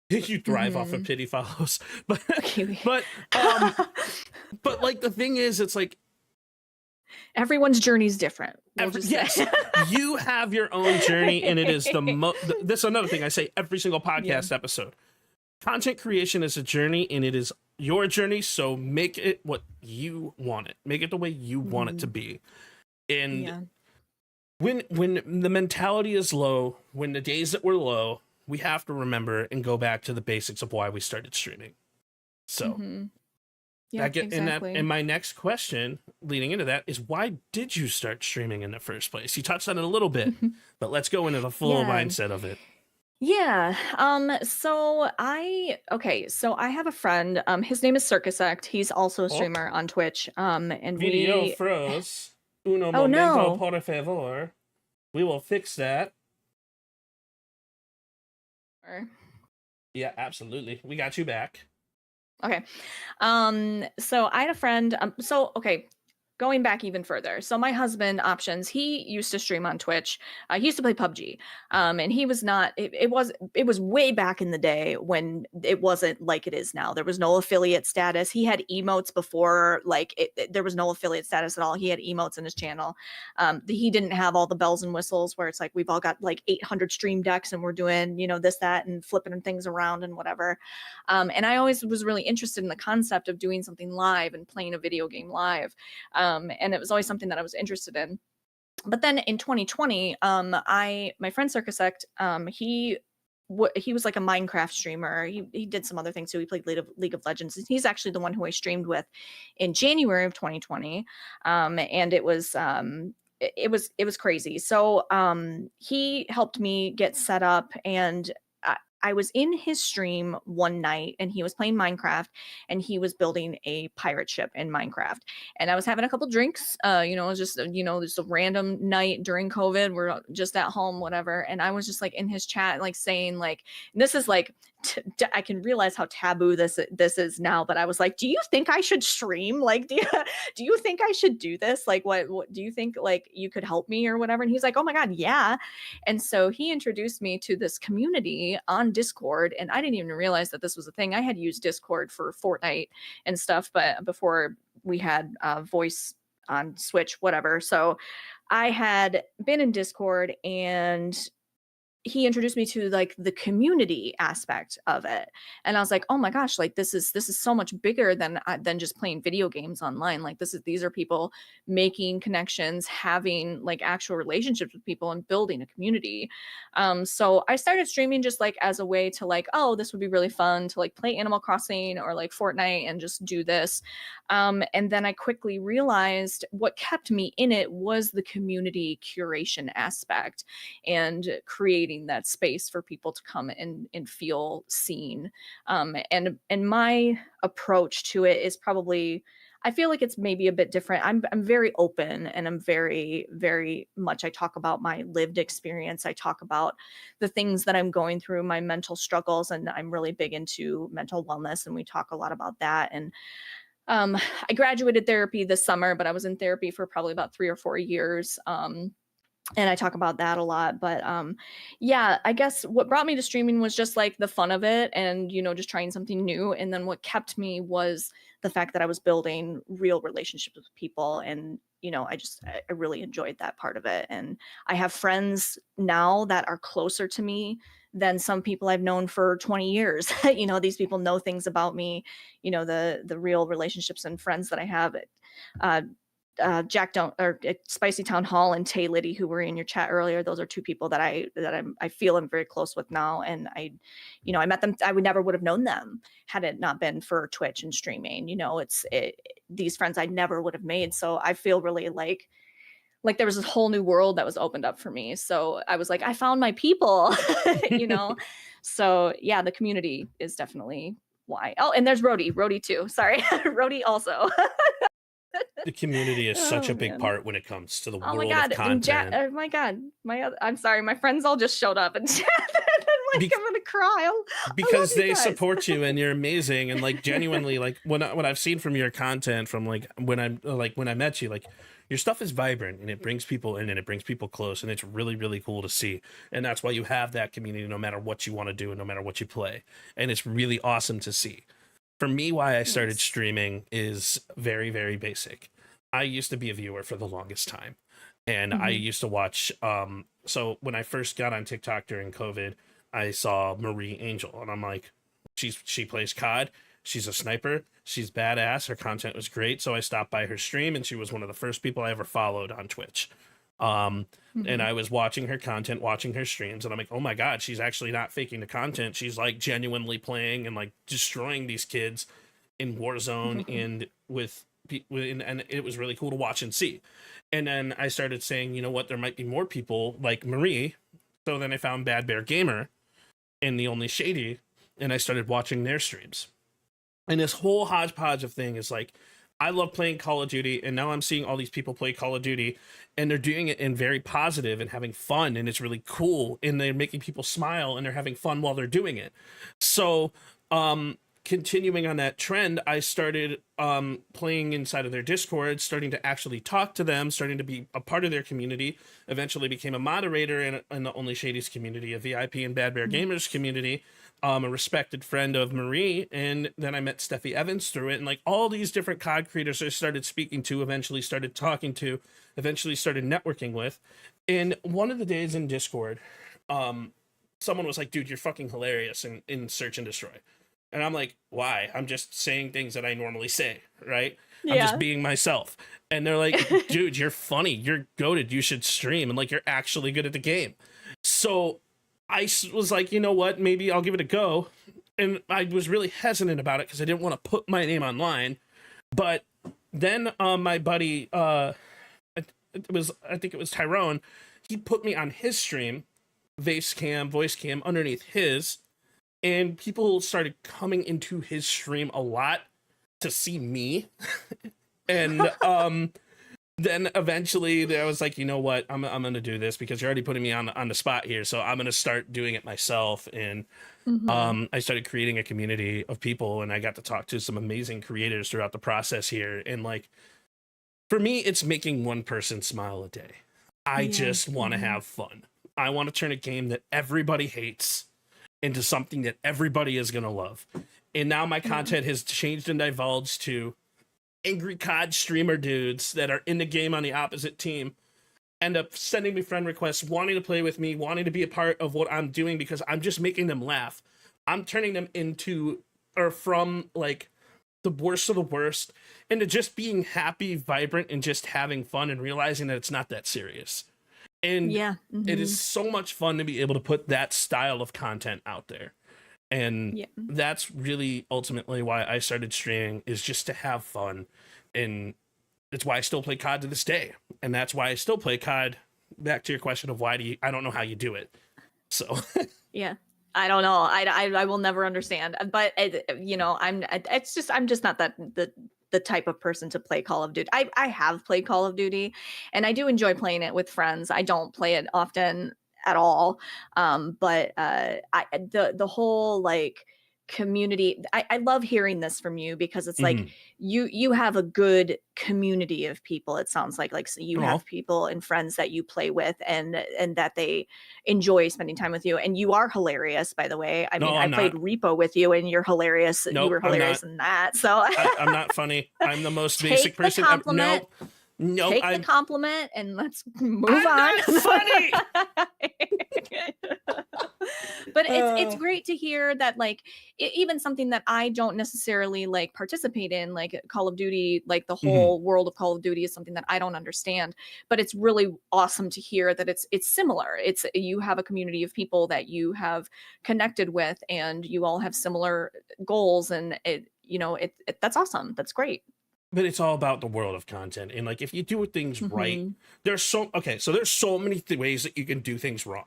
You thrive off of pity follows. But like, the thing is, it's like, everyone's journey is different. Yes, you have your own journey, and it is this is another thing I say every single podcast episode. Content creation is a journey, and it is your journey, so make it what you want it. Make it the way you want it to be. And when the mentality is low, when the days that we're low, we have to remember and go back to the basics of why we started streaming. So Yeah, exactly. And my next question leading into that is, why did you start streaming in the first place? You touched on it a little bit, but let's go into the full mindset of it. Yeah. So I have a friend. His name is Circus Act. He's also a streamer on Twitch. And Video we froze. Uno Oh, momento, no. por favor. We will fix that. Yeah, absolutely. We got you back. Okay. So I had a friend. Going back even further. So my husband, Options, he used to stream on Twitch. He used to play PUBG. And he was not, it was way back in the day when it wasn't like it is now. There was no affiliate status. He had emotes before, there was no affiliate status at all. He had emotes in his channel. He didn't have all the bells and whistles where it's like, we've all got like 800 stream decks and we're doing, this, that, and flipping things around and whatever. And I always was really interested in the concept of doing something live and playing a video game live. And it was always something that I was interested in. But then in 2020, my friend Circus Act, he was like a Minecraft streamer. He did some other things too. He played League of Legends. He's actually the one who I streamed with in January of 2020. And it was crazy. So he helped me get set up, and I was in his stream one night and he was playing Minecraft and he was building a pirate ship in Minecraft. And I was having a couple drinks, it was just, just a random night during COVID. We're just at home, whatever. And I was just like in his chat, like saying like, this is like, I can realize how taboo this is now, but I was like, do you think I should stream? Like, do you think I should do this? Like, what do you think, like, you could help me or whatever? And he's like, oh my God, yeah. And so he introduced me to this community on Discord, and I didn't even realize that this was a thing. I had used Discord for Fortnite and stuff, but before we had voice on Switch, whatever. So I had been in Discord, and he introduced me to like the community aspect of it, and I was like, oh my gosh, like this is so much bigger than just playing video games online. Like these are people making connections, having like actual relationships with people, and building a community. So I started streaming just like as a way to like, oh, this would be really fun to like play Animal Crossing or like Fortnite and just do this. And then I quickly realized what kept me in it was the community curation aspect and creating that space for people to come and feel seen. And my approach to it is probably, I feel like it's maybe a bit different. I'm very open, and I'm very, very much, I talk about my lived experience. I talk about the things that I'm going through, my mental struggles, and I'm really big into mental wellness, and we talk a lot about that. And I graduated therapy this summer, but I was in therapy for probably about 3 or 4 years. And I talk about that a lot. But yeah, I guess what brought me to streaming was just like the fun of it and, just trying something new. And then what kept me was the fact that I was building real relationships with people. And, I really enjoyed that part of it. And I have friends now that are closer to me than some people I've known for 20 years. These people know things about me, the real relationships and friends that I have. Jack Spicy Town Hall and Tay Liddy, who were in your chat earlier. Those are two people that I feel I'm very close with now. And I met them. I never would have known them had it not been for Twitch and streaming. These friends I never would have made. So I feel really like there was this whole new world that was opened up for me. So I was like, I found my people, So yeah, the community is definitely why. Oh, and there's Rhodey too. Sorry. Rhodey also. The community is such a big part when it comes to the world of content. Oh my God. I'm sorry. My friends all just showed up and chatted. I'm going to cry. Because they support you and you're amazing. And like genuinely, like what I've seen from your content from like when I met you, like your stuff is vibrant and it brings people in and it brings people close. And it's really, really cool to see. And that's why you have that community no matter what you want to do and no matter what you play. And it's really awesome to see. For me, why I started streaming is very, very basic. I used to be a viewer for the longest time. And I used to watch, so when I first got on TikTok during COVID, I saw Marie Angel. And I'm like, she plays COD. She's a sniper. She's badass. Her content was great. So I stopped by her stream, and she was one of the first people I ever followed on Twitch. And I was watching her content, watching her streams, and I'm like, oh my God, she's actually not faking the content. She's like genuinely playing and like destroying these kids in Warzone and and it was really cool to watch and see. And then I started saying, you know what, there might be more people like Marie. So then I found Bad Bear Gamer and The Only Shady, and I started watching their streams. And this whole hodgepodge of thing is like, I love playing Call of Duty, and now I'm seeing all these people play Call of Duty, and they're doing it in very positive and having fun, and it's really cool, and they're making people smile, and they're having fun while they're doing it. So, continuing on that trend, I started playing inside of their Discord, starting to actually talk to them, starting to be a part of their community, eventually became a moderator in the Only Shady's community, a VIP and Bad Bear Gamers community, a respected friend of Marie, and then I met Steffi Evans through it, and like all these different COD creators I started speaking to, eventually started talking to, eventually started networking with. And one of the days in Discord, someone was like, dude, you're fucking hilarious in Search and Destroy. And I'm like, why? I'm just saying things that I normally say, right? Yeah. I'm just being myself. And they're like, dude, you're funny. You're goated. You should stream. And like, you're actually good at the game. So I was like, you know what? Maybe I'll give it a go. And I was really hesitant about it because I didn't want to put my name online. But then my buddy, I think it was Tyrone, he put me on his stream, voice cam underneath his. And people started coming into his stream a lot to see me. And then eventually I was like, you know what, I'm going to do this because you're already putting me on the spot here. So I'm going to start doing it myself. And I started creating a community of people, and I got to talk to some amazing creators throughout the process here. And like, for me, it's making one person smile a day. I just want to have fun. I want to turn a game that everybody hates into something that everybody is going to love. And now my content has changed and divulged to angry COD streamer dudes that are in the game on the opposite team end up sending me friend requests, wanting to play with me, wanting to be a part of what I'm doing because I'm just making them laugh. I'm turning them into, or from like the worst of the worst, into just being happy, vibrant, and just having fun and realizing that it's not that serious. And it is so much fun to be able to put that style of content out there. And that's really ultimately why I started streaming, is just to have fun. And it's why I still play COD to this day. And that's why I still play COD. Back to your question of I don't know how you do it. So yeah, I don't know. I will never understand, but you know, I'm just not the type of person to play Call of Duty. I have played Call of Duty, and I do enjoy playing it with friends. I don't play it often at all. But the whole like community, I love hearing this from you because it's like you have a good community of people. It sounds like so you have people and friends that you play with and that they enjoy spending time with you. And you are hilarious, by the way. I mean, I played Repo with you, and you're hilarious. Nope, you were hilarious in that. So I'm not funny. I'm the most basic person. No, take the compliment and let's move on. Not funny. But it's great to hear that like even something that I don't necessarily like participate in, like Call of Duty, like the whole world of Call of Duty is something that I don't understand. But it's really awesome to hear that it's similar. It's you have a community of people that you have connected with, and you all have similar goals, and that's awesome. That's great. But it's all about the world of content. And like, if you do things right, there's so many ways that you can do things wrong.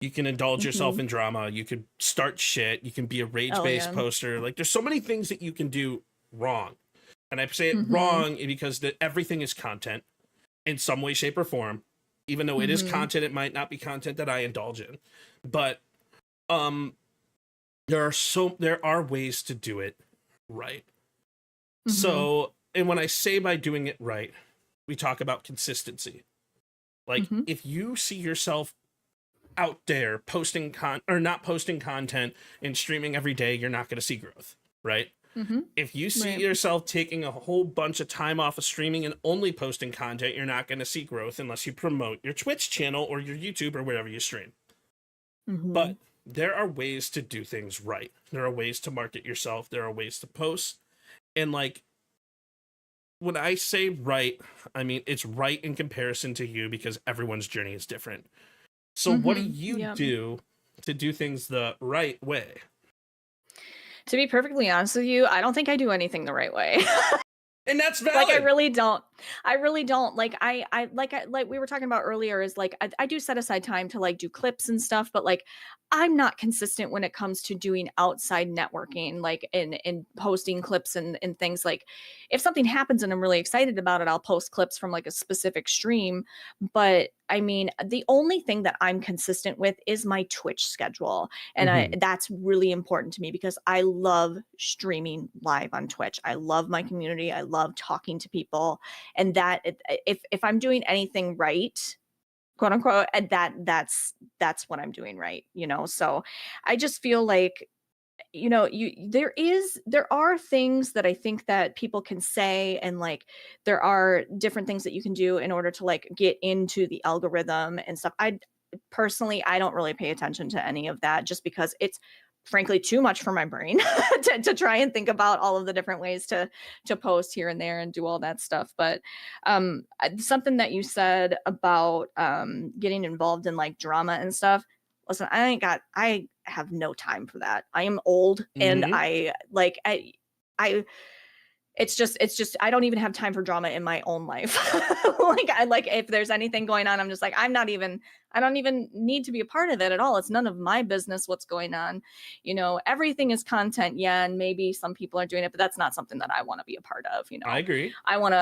You can indulge yourself in drama. You can start shit. You can be a rage-based poster. Like, there's so many things that you can do wrong. And I say it wrong because everything is content in some way, shape, or form. Even though it is content, it might not be content that I indulge in. But there are ways to do it right. So, and when I say by doing it right, we talk about consistency. Like, if you see yourself out there posting not posting content and streaming every day, you're not going to see growth, right? If you see yourself taking a whole bunch of time off of streaming and only posting content, you're not going to see growth unless you promote your Twitch channel or your YouTube or wherever you stream. But there are ways to do things right. There are ways to market yourself. There are ways to post. And like, when I say right, I mean, it's right in comparison to you because everyone's journey is different. So what do you do to do things the right way? To be perfectly honest with you, I don't think I do anything the right way. And that's valid. Like, I really don't. Like, like we were talking about earlier, is like, I do set aside time to like do clips and stuff, but like, I'm not consistent when it comes to doing outside networking, like in posting clips and things. Like, if something happens and I'm really excited about it, I'll post clips from like a specific stream. But I mean, the only thing that I'm consistent with is my Twitch schedule. And that's really important to me because I love streaming live on Twitch. I love my community. I love talking to people. And that if I'm doing anything right, quote unquote, and that's what I'm doing right, you know? So I just feel like, you know, there are things that I think that people can say, and like there are different things that you can do in order to like get into the algorithm and stuff. I personally don't really pay attention to any of that, just because it's frankly too much for my brain to try and think about all of the different ways to post here and there and do all that stuff. But something that you said about getting involved in like drama and stuff, listen, I have no time for that. I am old, and it's just I don't even have time for drama in my own life. like if there's anything going on, I'm just like, I don't even need to be a part of it at all. It's none of my business what's going on. You know, everything is content, and maybe some people are doing it, but that's not something that I want to be a part of, you know. I agree. I want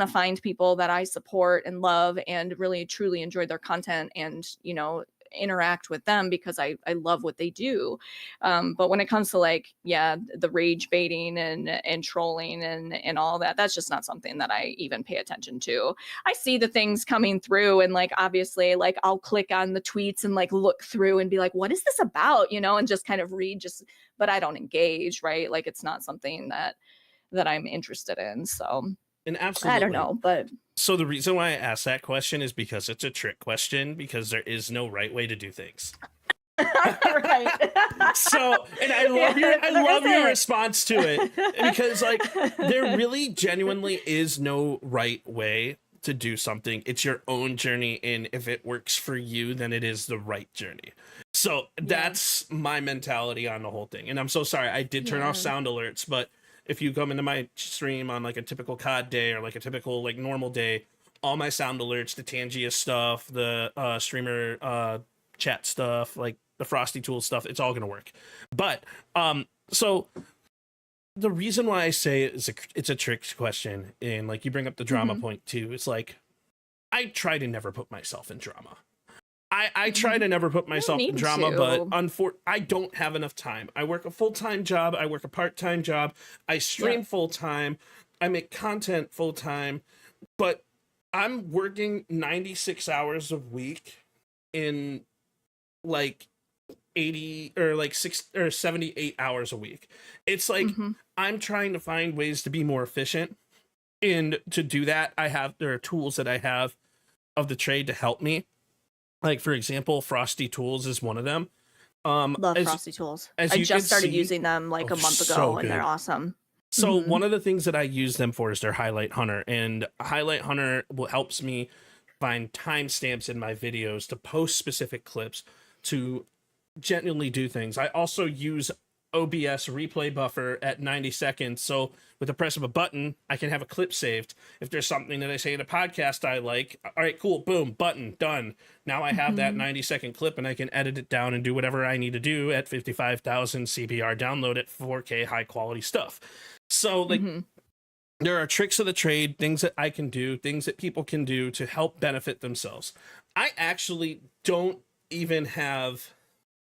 to find people that I support and love and really truly enjoy their content, and, you know, interact with them because I love what they do. But when it comes to like, the rage baiting and trolling and all that, that's just not something that I even pay attention to. I see the things coming through, and like, obviously, like I'll click on the tweets and like look through and be like, what is this about? You know, and just kind of read, but I don't engage, right? Like, it's not something that I'm interested in. So, and absolutely, I don't know, but so the reason why I asked that question is because it's a trick question, because there is no right way to do things. Right. So, and I love your response to it, because like, there really genuinely is no right way to do something. It's your own journey, and if it works for you, then it is the right journey. So that's my mentality on the whole thing. And I'm so sorry, I did turn off sound alerts, but if you come into my stream on like a typical COD day or like a typical like normal day, all my sound alerts, the Tangia stuff, the streamer chat stuff, like the Frosty Tool stuff, it's all gonna work. But so the reason why I say it's a trick question, and like you bring up the drama point too, it's like, I try to never put myself in drama. I try to never put myself in drama, but I don't have enough time. I work a full-time job. I work a part-time job. I stream full-time. I make content full-time, but I'm working 96 hours a week in like 80 or like 78 hours a week. It's like, I'm trying to find ways to be more efficient. And to do that, there are tools that I have of the trade to help me. Like, for example, Frosty Tools is one of them. Love Frosty Tools. I just started using them like a month ago, and they're awesome. So one of the things that I use them for is their Highlight Hunter, and Highlight Hunter helps me find timestamps in my videos to post specific clips to genuinely do things. I also use OBS replay buffer at 90 seconds. So with the press of a button, I can have a clip saved. If there's something that I say in a podcast I like, all right, cool, boom, button, done. Now I have that 90-second clip, and I can edit it down and do whatever I need to do at 55,000 CBR, download it, 4K, high quality stuff. So like, there are tricks of the trade, things that I can do, things that people can do to help benefit themselves. I actually don't even have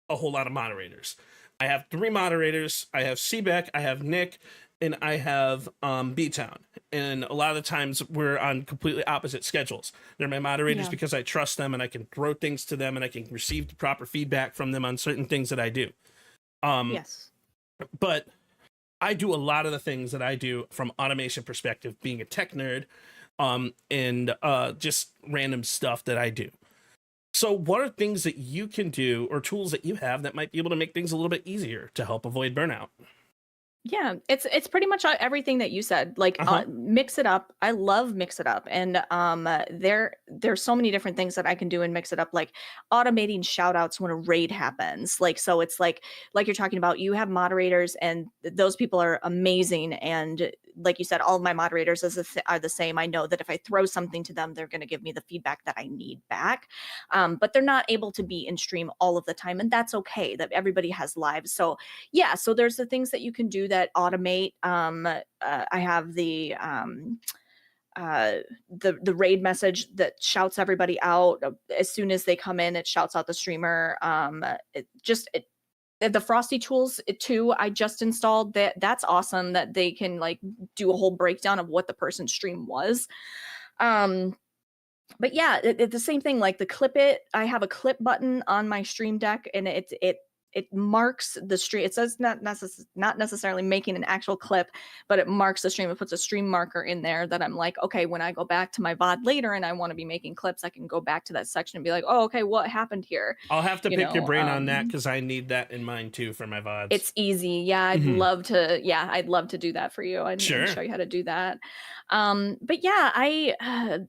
a whole lot of moderators. I have 3 moderators. I have Seabeck, I have Nick, and I have B-Town. And a lot of the times we're on completely opposite schedules. They're my moderators because I trust them, and I can throw things to them, and I can receive the proper feedback from them on certain things that I do. Yes. But I do a lot of the things that I do from automation perspective, being a tech nerd, and just random stuff that I do. So what are things that you can do or tools that you have that might be able to make things a little bit easier to help avoid burnout? Yeah, it's pretty much everything that you said. Like mix it up. I love mix it up, and there's so many different things that I can do and mix it up. Like automating shout outs when a raid happens. Like so, it's like you're talking about. You have moderators, and those people are amazing. And like you said, all of my moderators are the same. I know that if I throw something to them, they're going to give me the feedback that I need back. But they're not able to be in stream all of the time, and that's okay. That everybody has lives. So yeah, so there's the things that you can do that automate. I have the raid message that shouts everybody out as soon as they come in. It shouts out the streamer. The Frosty tools too, I just installed. That's awesome that they can like do a whole breakdown of what the person's stream was. But yeah, the same thing, like the clip it. I have a clip button on my stream deck, and it marks the stream. It says not necessarily making an actual clip, but it marks the stream. It puts a stream marker in there that I'm like, okay, when I go back to my VOD later and I want to be making clips, I can go back to that section and be like, oh, okay, what happened here? I'll have to pick your brain on that because I need that in mind too for my VODs. It's easy. Yeah, I'd love to. Yeah, I'd love to do that for you. I'd show you how to do that. But yeah,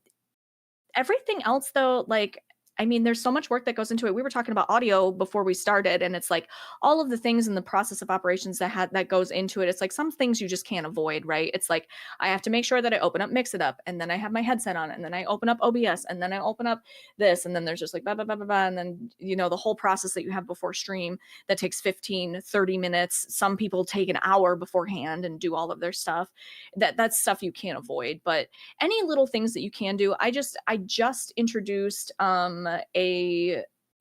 everything else though, like, I mean, there's so much work that goes into it. We were talking about audio before we started, and it's like all of the things in the process of operations that goes into it. It's like some things you just can't avoid, right? It's like I have to make sure that I open up Mix It Up, and then I have my headset on, and then I open up OBS, and then I open up this, and then there's just like blah, blah, blah, blah, blah, and then, you know, the whole process that you have before stream that takes 15, 30 minutes. Some people take an hour beforehand and do all of their stuff. That's stuff you can't avoid, but any little things that you can do. I just introduced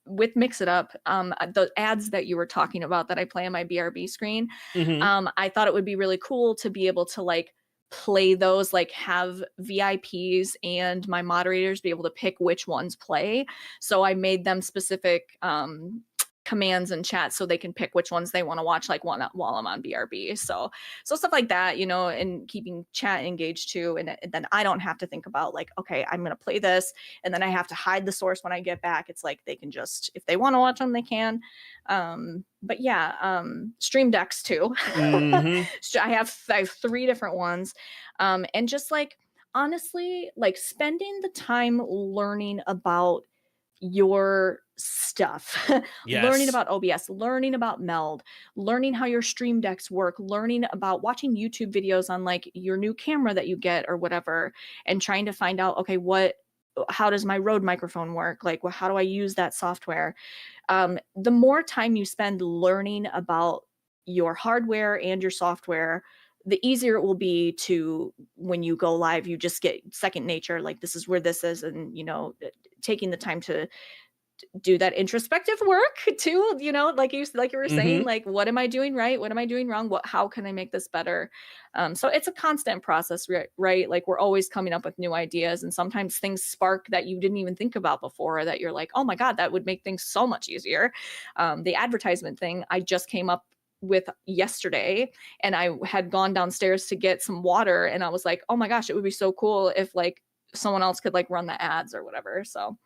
with Mix It Up, the ads that you were talking about that I play on my BRB screen. I thought it would be really cool to be able to like play those, like have VIPs and my moderators be able to pick which ones play. So I made them specific commands and chat so they can pick which ones they want to watch, like while I'm on BRB. So stuff like that, you know, and keeping chat engaged too. And then I don't have to think about like, okay, I'm going to play this and then I have to hide the source when I get back. It's like they can just, if they want to watch them, they can. But yeah, stream decks too. I have 3 different ones. And just like, honestly, like spending the time learning about your stuff, learning about OBS, learning about Meld, learning how your stream decks work, learning about watching YouTube videos on like your new camera that you get or whatever, and trying to find out, okay, how does my Rode microphone work? Like, how do I use that software? The more time you spend learning about your hardware and your software, the easier it will be to, when you go live, you just get second nature. Like, this is where this is. And, you know, taking the time to do that introspective work too, you know, like you were saying, like, what am I doing right? What am I doing wrong? How can I make this better? So it's a constant process, right? Like, we're always coming up with new ideas, and sometimes things spark that you didn't even think about before, that you're like, oh my God, that would make things so much easier. The advertisement thing I just came up with yesterday, and I had gone downstairs to get some water, and I was like, oh my gosh, it would be so cool if like someone else could like run the ads or whatever. So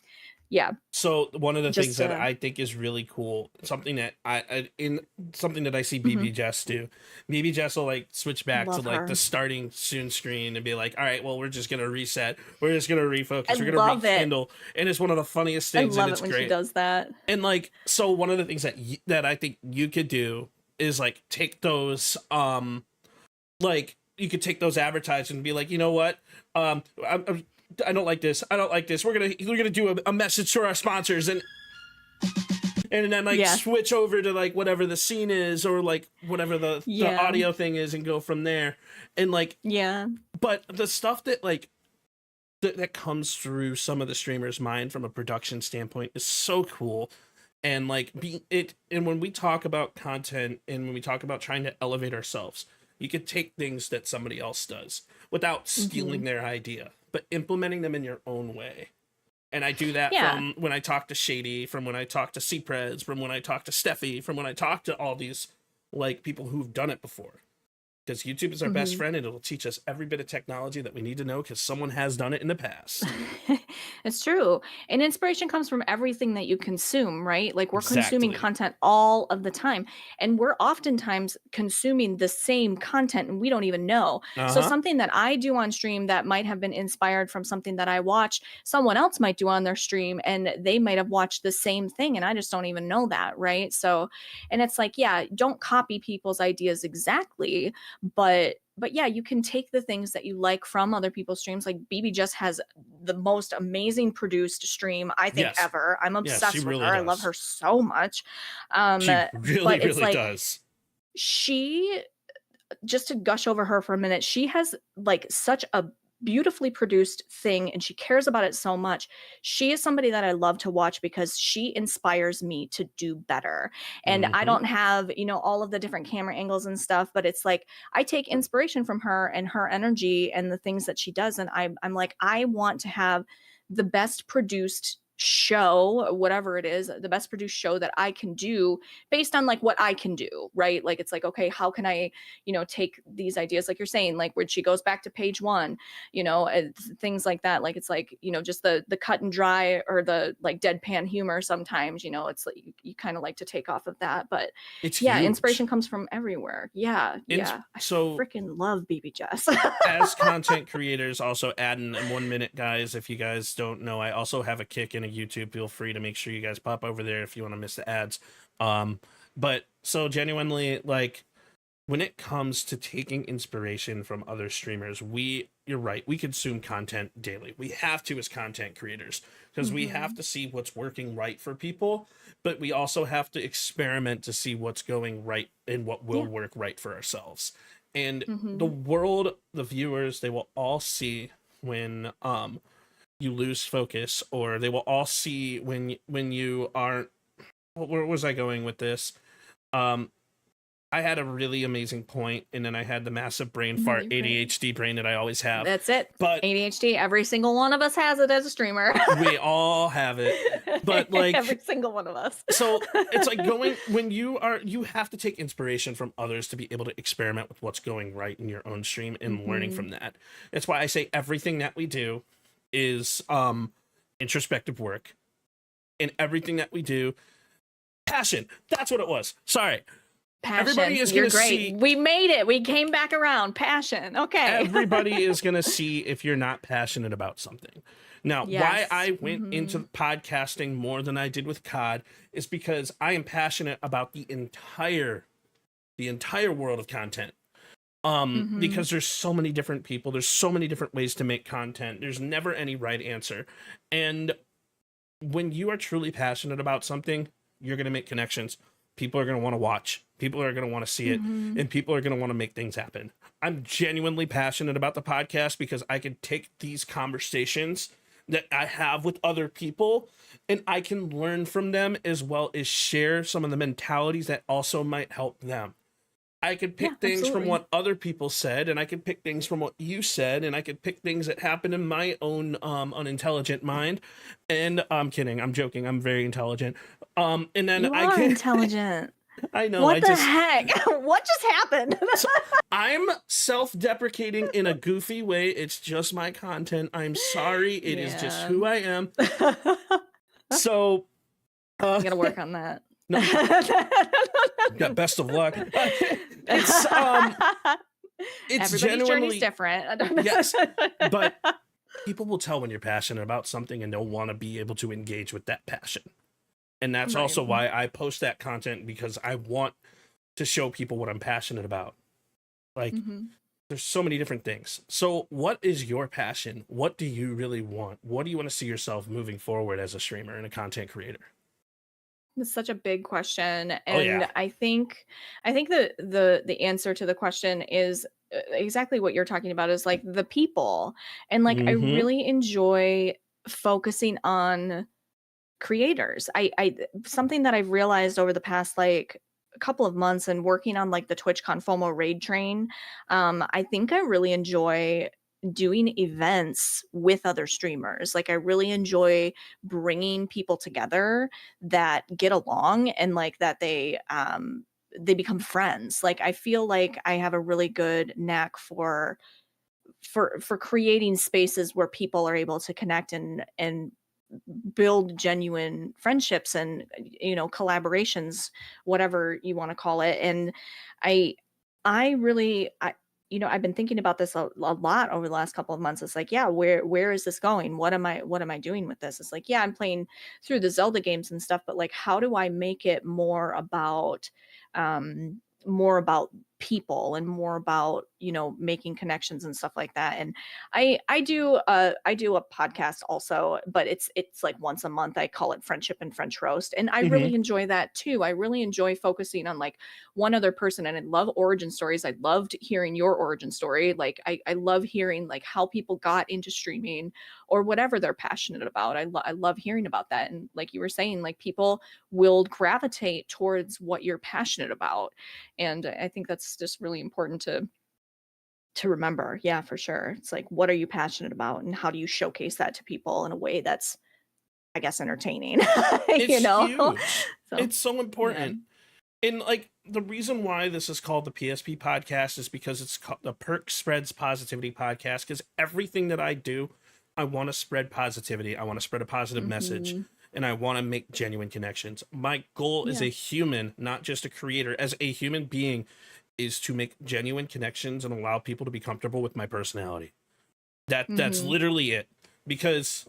yeah. So one of the things that I think is really cool, something that I see BB Jess do. BB Jess will like switch back to like the starting soon screen and be like, all right, well, we're just gonna reset. We're just gonna refocus. We're gonna rekindle. And it's one of the funniest things. I love it when she does that. And like, so one of the things that I think you could do is like take those like you could take those advertisements and be like, you know what, I don't like this. We're gonna do a message to our sponsors and then like switch over to like whatever the scene is, or like whatever the audio thing is, and go from there. And like but the stuff that like that comes through some of the streamers' mind from a production standpoint is so cool. And like and when we talk about content and when we talk about trying to elevate ourselves, you could take things that somebody else does without stealing their idea, but implementing them in your own way. And I do that from when I talk to Shady, from when I talk to C-Preds, from when I talk to Steffi, from when I talk to all these like people who've done it before. because YouTube is our best friend, and it'll teach us every bit of technology that we need to know because someone has done it in the past. It's true. And inspiration comes from everything that you consume, right? Like we're consuming Exactly. content all of the time. And we're oftentimes consuming the same content and we don't even know. So Uh-huh. something that I do on stream that might have been inspired from something that I watch, someone else might do on their stream and they might have watched the same thing and I just don't even know that, right? So, and it's like, yeah, don't copy people's ideas exactly, but yeah, you can take the things that you like from other people's streams. Like BB just has the most amazing produced stream I think Yes. ever. I'm Yes, obsessed she with really her. I does. love her so much. She But really, it's really like does. she, just to gush over her for a minute, she has like such a beautifully produced thing and she cares about it so much. She is somebody that I love to watch because she inspires me to do better. And I don't have, all of the different camera angles and stuff, but it's like I take inspiration from her and her energy and the things that she does. And I'm like, I want to have the best produced show, whatever it is, the best produced show that I can do based on like what I can do, right? Like it's like, okay, how can I, take these ideas, like you're saying, like when she goes back to page 1, things like that. Like it's like, just the cut and dry or the like deadpan humor sometimes, it's like you kind of like to take off of that. But It's yeah, huge. inspiration comes from everywhere. Yeah. I So freaking love BB Jess. as content creators, also adding in 1 minute, guys, if you guys don't know, I also have a kick in a YouTube. Feel free to make sure you guys pop over there if you want to miss the ads. But so genuinely, like when it comes to taking inspiration from other streamers, you're right, we consume content daily. We have to as content creators because we have to see what's working right for people, but we also have to experiment to see what's going right and what will work right for ourselves. And the world, the viewers, they will all see when you lose focus, or they will all see when you aren't. Where was I going with this? I had a really amazing point, and then I had the massive brain fart ADHD brain that I always have. That's it. But ADHD, every single one of us has it as a streamer. We all have it. But like every single one of us. So it's like when you have to take inspiration from others to be able to experiment with what's going right in your own stream and learning from that. That's why I say everything that we do is introspective work, and everything that we do, passion. That's what it was. Sorry. Passion. Everybody is You're gonna great. see. We made it. We came back around. Passion. Okay. Everybody is gonna see if you're not passionate about something. Now, why I went into podcasting more than I did with COD is because I am passionate about the entire world of content. Because there's so many different people, there's so many different ways to make content. There's never any right answer. And when you are truly passionate about something, you're going to make connections. People are going to want to watch. People are going to want to see it. And people are going to want to make things happen. I'm genuinely passionate about the podcast because I can take these conversations that I have with other people and I can learn from them, as well as share some of the mentalities that also might help them. I could pick things from what other people said, and I could pick things from what you said, and I could pick things that happened in my own unintelligent mind. And I'm kidding. I'm joking. I'm very intelligent. And then You are intelligent. I know. What the heck? What just happened? So, I'm self-deprecating in a goofy way. It's just my content. I'm sorry. It is just who I am. So you gotta work on that. No, got best of luck. It's Everybody's genuinely journey's different. Yes, but people will tell when you're passionate about something, and they'll want to be able to engage with that passion. And that's also why I post that content, because I want to show people what I'm passionate about. Like, there's so many different things. So what is your passion? What do you really want? What do you want to see yourself moving forward as a streamer and a content creator? It's such a big question, and I think the answer to the question is exactly what you're talking about, is like the people. And like I really enjoy focusing on creators. I something that I've realized over the past like a couple of months and working on like the TwitchCon FOMO raid train, I think I really enjoy doing events with other streamers. Like I really enjoy bringing people together that get along and like that they they become friends. Like I feel like I have a really good knack for creating spaces where people are able to connect and build genuine friendships and collaborations, whatever you want to call it. And I really I've been thinking about this a lot over the last couple of months. It's like, yeah, where is this going? What am I doing with this? It's like, yeah, I'm playing through the Zelda games and stuff, but like, how do I make it more about people and more about making connections and stuff like that. And I do a podcast also, but it's like once a month. I call it Friendship and French Roast, and I really enjoy that too. I really enjoy focusing on like one other person, and I love origin stories. I loved hearing your origin story. Like I love hearing like how people got into streaming or whatever they're passionate about. I love hearing about that. And like you were saying, like people will gravitate towards what you're passionate about, and I think that's just really important to remember. Yeah, for sure. It's like, what are you passionate about, and how do you showcase that to people in a way that's, I guess, entertaining? It's huge. So, it's so important. Yeah. And like the reason why this is called the PSP podcast is because it's called the Perk Spreads Positivity Podcast, because everything that I do, I want to spread positivity. I want to spread a positive message, and I want to make genuine connections. My goal as a human, not just a creator, as a human being, is to make genuine connections and allow people to be comfortable with my personality. That's literally it. Because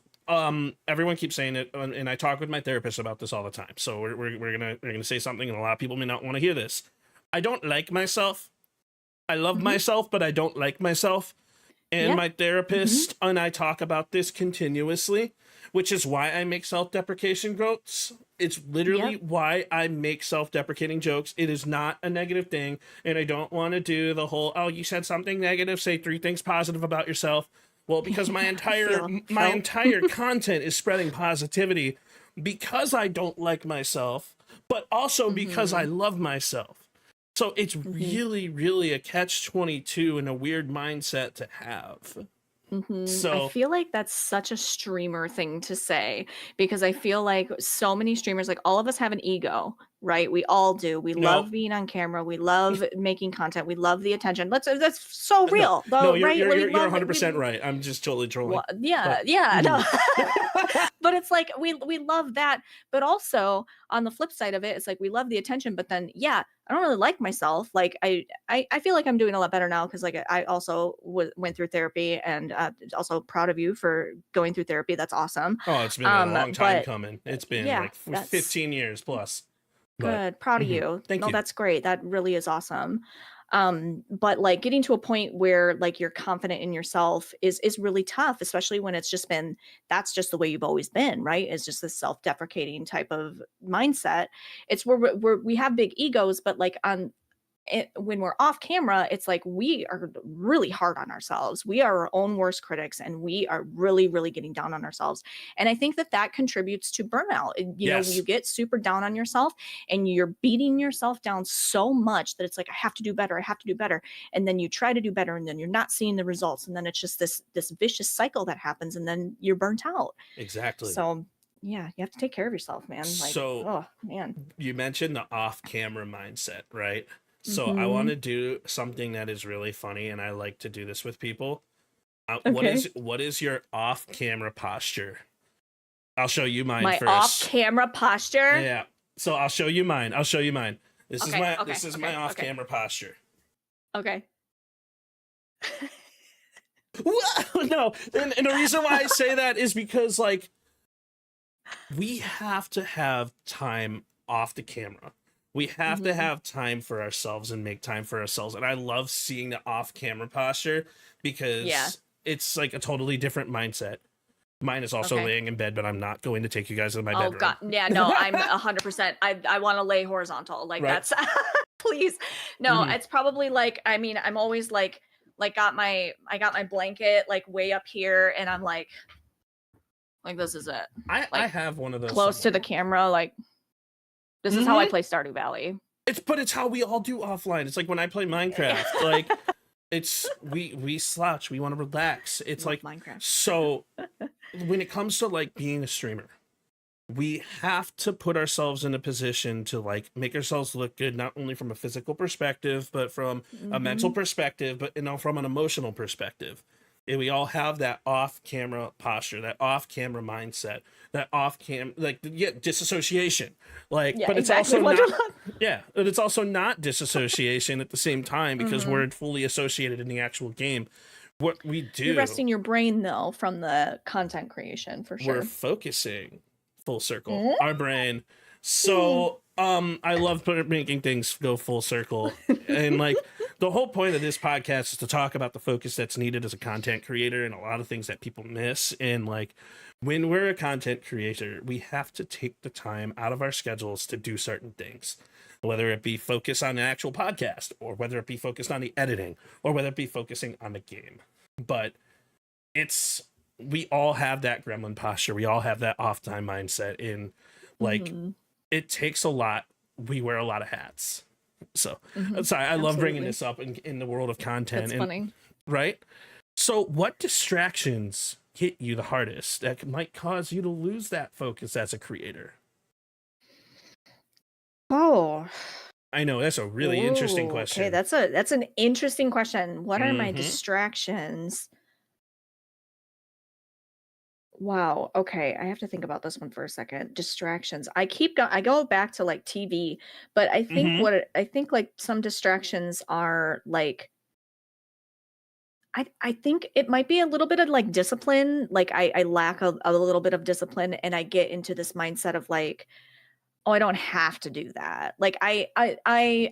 everyone keeps saying it, and I talk with my therapist about this all the time. So we're gonna say something, and a lot of people may not want to hear this. I don't like myself. I love myself, but I don't like myself. And my therapist and I talk about this continuously, which is why I make self-deprecation jokes. It's literally why I make self-deprecating jokes. It is not a negative thing, and I don't want to do the whole, oh, you said something negative, say 3 things positive about yourself. Well, because my entire content is spreading positivity because I don't like myself, but also because I love myself. So it's really, really a catch-22 and a weird mindset to have. So I feel like that's such a streamer thing to say, because I feel like so many streamers, like all of us have an ego, right? We all do. We love being on camera. We love making content. We love the attention. That's so real, though, right? You're 100% right. I'm just totally trolling. Well, no. But it's like we love that, but also on the flip side of it, it's like we love the attention, but then I don't really like myself. Like I feel like I'm doing a lot better now, because like I also went through therapy, and also proud of you for going through therapy. That's awesome. Oh, it's been a long time coming. It's been like 15 years plus. Good, proud of you. Thank you. That's great. That really is awesome. But like getting to a point where like you're confident in yourself is really tough, especially when it's just been, that's just the way you've always been, right? It's just this self-deprecating type of mindset. It's where we have big egos, but like when we're off camera, it's like we are really hard on ourselves. We are our own worst critics, and we are really, really getting down on ourselves. And I think that contributes to burnout. You know, you get super down on yourself, and you're beating yourself down so much that it's like, I have to do better. I have to do better. And then you try to do better, and then you're not seeing the results. And then it's just this vicious cycle that happens, and then you're burnt out. Exactly. So yeah, you have to take care of yourself, man. Like, so, oh man. You mentioned the off-camera mindset, right? So I want to do something that is really funny, and I like to do this with people. What is your off-camera posture? I'll show you mine first. My off-camera posture? Yeah. So I'll show you mine. This is my off-camera posture. Okay. No, and the reason why I say that is because like we have to have time off the camera. We have to have time for ourselves and make time for ourselves. And I love seeing the off-camera posture because it's like a totally different mindset. Mine is also laying in bed, but I'm not going to take you guys to my bedroom. Oh, God. Yeah, no, I'm 100%. I want to lay horizontal. Like, that's... Please. No, it's probably like, I mean, I'm always like I got my blanket, like, way up here, and I'm like, this is it. I have one of those. Close to the camera, like... This is how I play Stardew Valley. It's how we all do offline. It's like when I play Minecraft. Like it's we slouch. We want to relax. It's like Minecraft. So when it comes to like being a streamer, we have to put ourselves in a position to like make ourselves look good, not only from a physical perspective, but from a mental perspective, but from an emotional perspective. And we all have that off-camera posture, that off-camera mindset, that disassociation. Like, Yeah, but it's exactly. also not, but it's also not disassociation at the same time because we're fully associated in the actual game. What we do, You're resting your brain though from the content creation for sure. we're focusing full circle our brain. So I love making things go full circle. And like the whole point of this podcast is to talk about the focus that's needed as a content creator and a lot of things that people miss. And like when we're a content creator, we have to take the time out of our schedules to do certain things, whether it be focus on the actual podcast or whether it be focused on the editing or whether it be focusing on the game. But we all have that gremlin posture. We all have that off time mindset. In like it takes a lot. We wear a lot of hats. So sorry, I love bringing this up in the world of content. That's funny. Right? So what distractions hit you the hardest that might cause you to lose that focus as a creator? Oh, I know that's a really interesting question. Okay, that's an interesting question. What are my distractions? Wow. Okay, I have to think about this one for a second. Distractions. I go back to like TV, but I think I think like some distractions are like I think it might be a little bit of like discipline. Like I lack a little bit of discipline and I get into this mindset of like, oh, I don't have to do that. Like I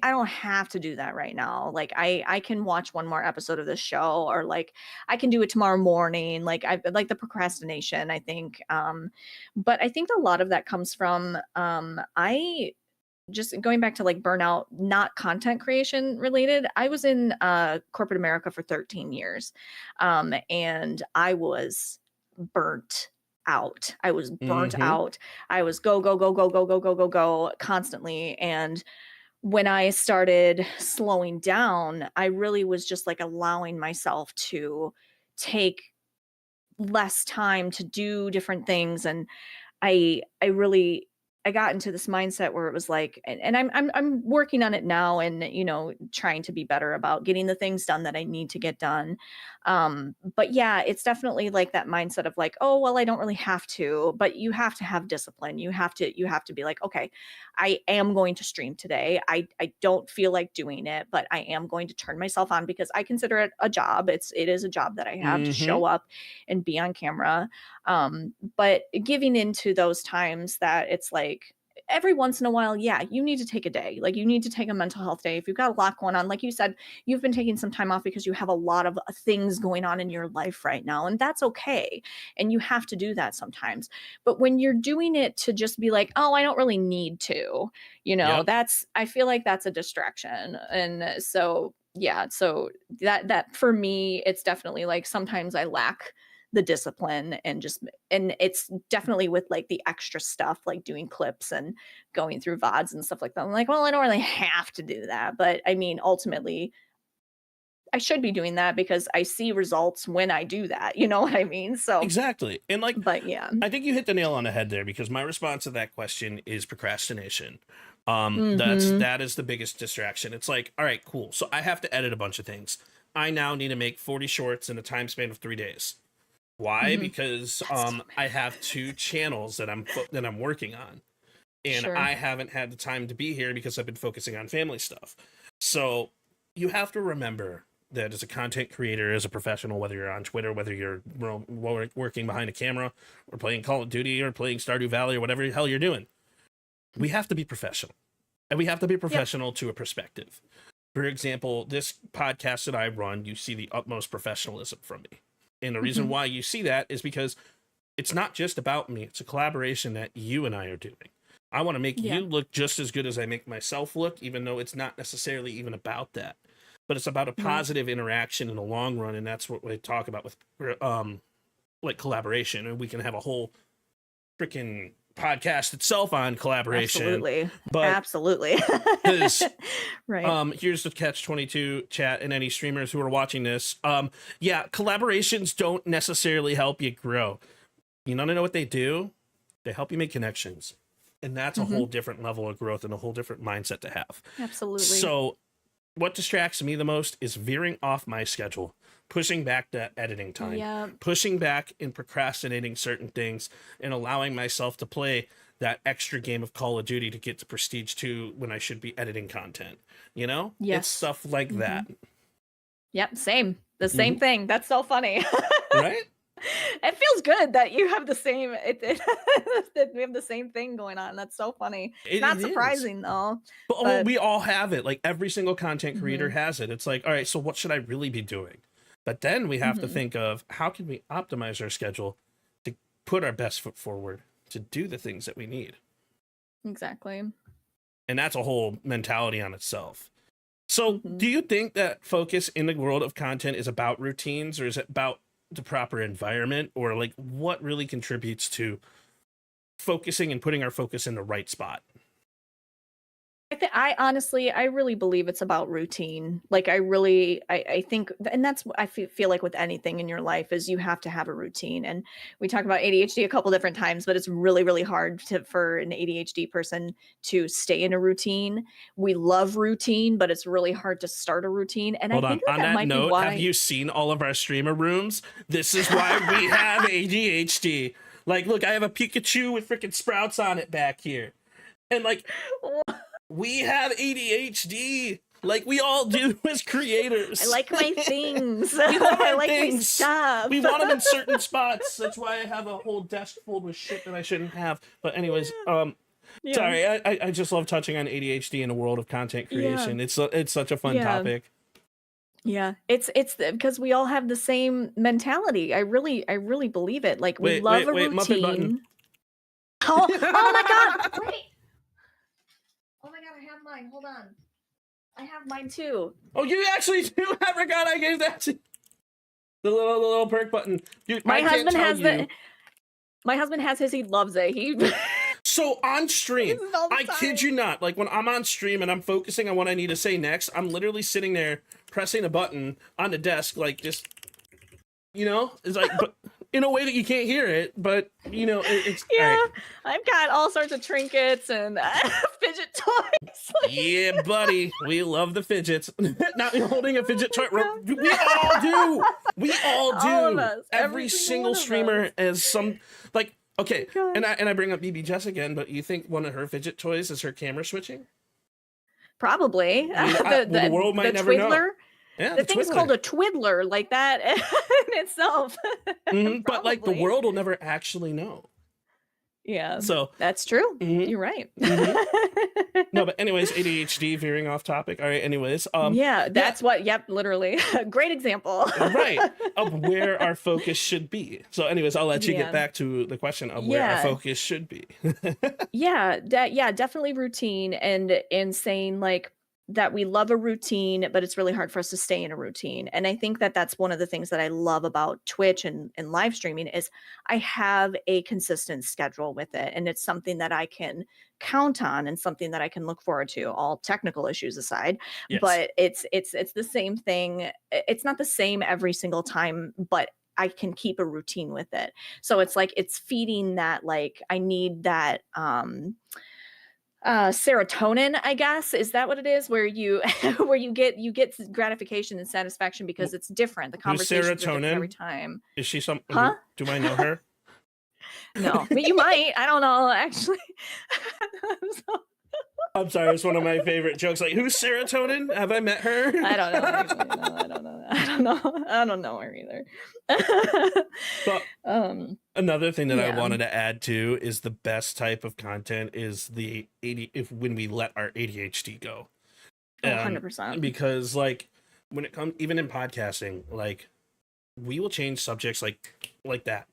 don't have to do that right now. Like I can watch one more episode of this show or like I can do it tomorrow morning. Like I like the procrastination, I think. But I think a lot of that comes from I just going back to like burnout, not content creation related. I was in corporate America for 13 years. And I was burnt out. I was burnt out. I was go constantly. And when I started slowing down, I really was just like allowing myself to take less time to do different things. And I got into this mindset where it was like, and I'm working on it now and, you know, trying to be better about getting the things done that I need to get done. But yeah, it's definitely like that mindset of like, oh, well, I don't really have to, but you have to have discipline. You have to be like, okay, I am going to stream today. I don't feel like doing it, but I am going to turn myself on because I consider it a job. It is a job that I have to show up and be on camera. But giving into those times that it's like every once in a while, yeah, you need to take a day. Like you need to take a mental health day. If you've got a lot going on, like you said, you've been taking some time off because you have a lot of things going on in your life right now. And that's okay. And you have to do that sometimes. But when you're doing it to just be like, oh, I don't really need to, you know, I feel like that's a distraction. And so, yeah, so that for me, it's definitely like sometimes I lack the discipline and it's definitely with like the extra stuff, like doing clips and going through VODs and stuff like that. I'm like, well, I don't really have to do that. But I mean, ultimately I should be doing that because I see results when I do that. You know what I mean? So exactly. And like, but yeah, I think you hit the nail on the head there because my response to that question is procrastination. That is the biggest distraction. It's like, all right, cool. So I have to edit a bunch of things. I now need to make 40 shorts in a time span of 3 days. Why? Because I have 2 channels that I'm working on, and I haven't had the time to be here because I've been focusing on family stuff. So you have to remember that as a content creator, as a professional, whether you're on Twitter, whether you're working behind a camera or playing Call of Duty or playing Stardew Valley or whatever the hell you're doing, we have to be professional, and we have to be professional to a perspective. For example, this podcast that I run, you see the utmost professionalism from me. And the reason why you see that is because it's not just about me. It's a collaboration that you and I are doing. I want to make you look just as good as I make myself look, even though it's not necessarily even about that. But it's about a positive interaction in the long run. And that's what we talk about with like collaboration. And we can have a whole freaking podcast itself on collaboration. Absolutely. But absolutely. Right. Here's the catch-22 chat and any streamers who are watching this. Collaborations don't necessarily help you grow. You want to know what they do? They help you make connections. And that's a whole different level of growth and a whole different mindset to have. Absolutely. So what distracts me the most is veering off my schedule, pushing back that editing time, pushing back and procrastinating certain things, and allowing myself to play that extra game of Call of Duty to get to Prestige 2 when I should be editing content. You know? Yes. It's stuff like that. Yep, same. The same thing. That's so funny. Right? It feels good that you have the same that we have the same thing going on. That's so funny. Not surprising though. But we all have it. Like every single content creator has it. It's like, all right, so what should I really be doing? But then we have to think of how can we optimize our schedule to put our best foot forward to do the things that we need. Exactly. And that's a whole mentality on itself. So do you think that focus in the world of content is about routines, or is it about the proper environment, or like what really contributes to focusing and putting our focus in the right spot? I honestly, I really believe it's about routine. Like I think, and that's what I feel like with anything in your life is you have to have a routine. And we talk about ADHD a couple different times, but it's really, really hard for an ADHD person to stay in a routine. We love routine, but it's really hard to start a routine. And Hold I think on that that might note, be why. have you seen all of our streamer rooms? This is why we have ADHD. Like, look, I have a Pikachu with freaking sprouts on it back here. And like, we have ADHD. Like we all do as creators. I like my things. We love our I like my things. stuff. We want them in certain spots. That's why I have a whole desk full with shit that I shouldn't have. But anyways, sorry, I just love touching on ADHD in the world of content creation. It's such a fun topic. Yeah, it's because we all have the same mentality. I really believe it. Like we love a routine. Muffin button. Oh my god! Wait. Oh my god, I have mine. Hold on. I have mine too. Oh, you actually do? I forgot I gave that to the little perk button. Dude, my husband has my husband has his. He loves it. So on stream, I kid you not, like when I'm on stream and I'm focusing on what I need to say next, I'm literally sitting there pressing a button on the desk, like just, you know, it's like, but in a way that you can't hear it, but you know, it's right. I've got all sorts of trinkets and fidget toys. Yeah, buddy, we love the fidgets. Not holding a fidget toy. We all do. We all do. All of us. Every single streamer has some like. Okay, and I bring up BB Jess again, but you think one of her fidget toys is her camera switching? Probably. The world might never twiddler? know. Yeah, the thing's called a twiddler, like that in itself. But like the world will never actually know. Yeah. So that's true. You're right. No, but anyways, ADHD veering off topic. All right. Anyways, what. Yep. Literally, great example. Right, of where our focus should be. So, anyways, I'll let you get back to the question of where our focus should be. Definitely routine and saying like that we love a routine, but it's really hard for us to stay in a routine. And I think that that's one of the things that I love about Twitch and live streaming is I have a consistent schedule with it. And it's something that I can count on and something that I can look forward to, all technical issues aside. Yes. But it's the same thing. It's not the same every single time, but I can keep a routine with it. So it's like, it's feeding that, like, I need that, serotonin, I guess, is that what it is, where you get gratification and satisfaction because it's different. The conversation is different every time. Is she some? Huh? Do I know her? No, but you might. I don't know, actually. I'm sorry, it's one of my favorite jokes. Like, who's serotonin? Have I met her? I don't know. Actually, no, I don't know her either. But another thing that I wanted to add to is the best type of content is when we let our ADHD go. 100%. Because like when it comes, even in podcasting, like we will change subjects like that,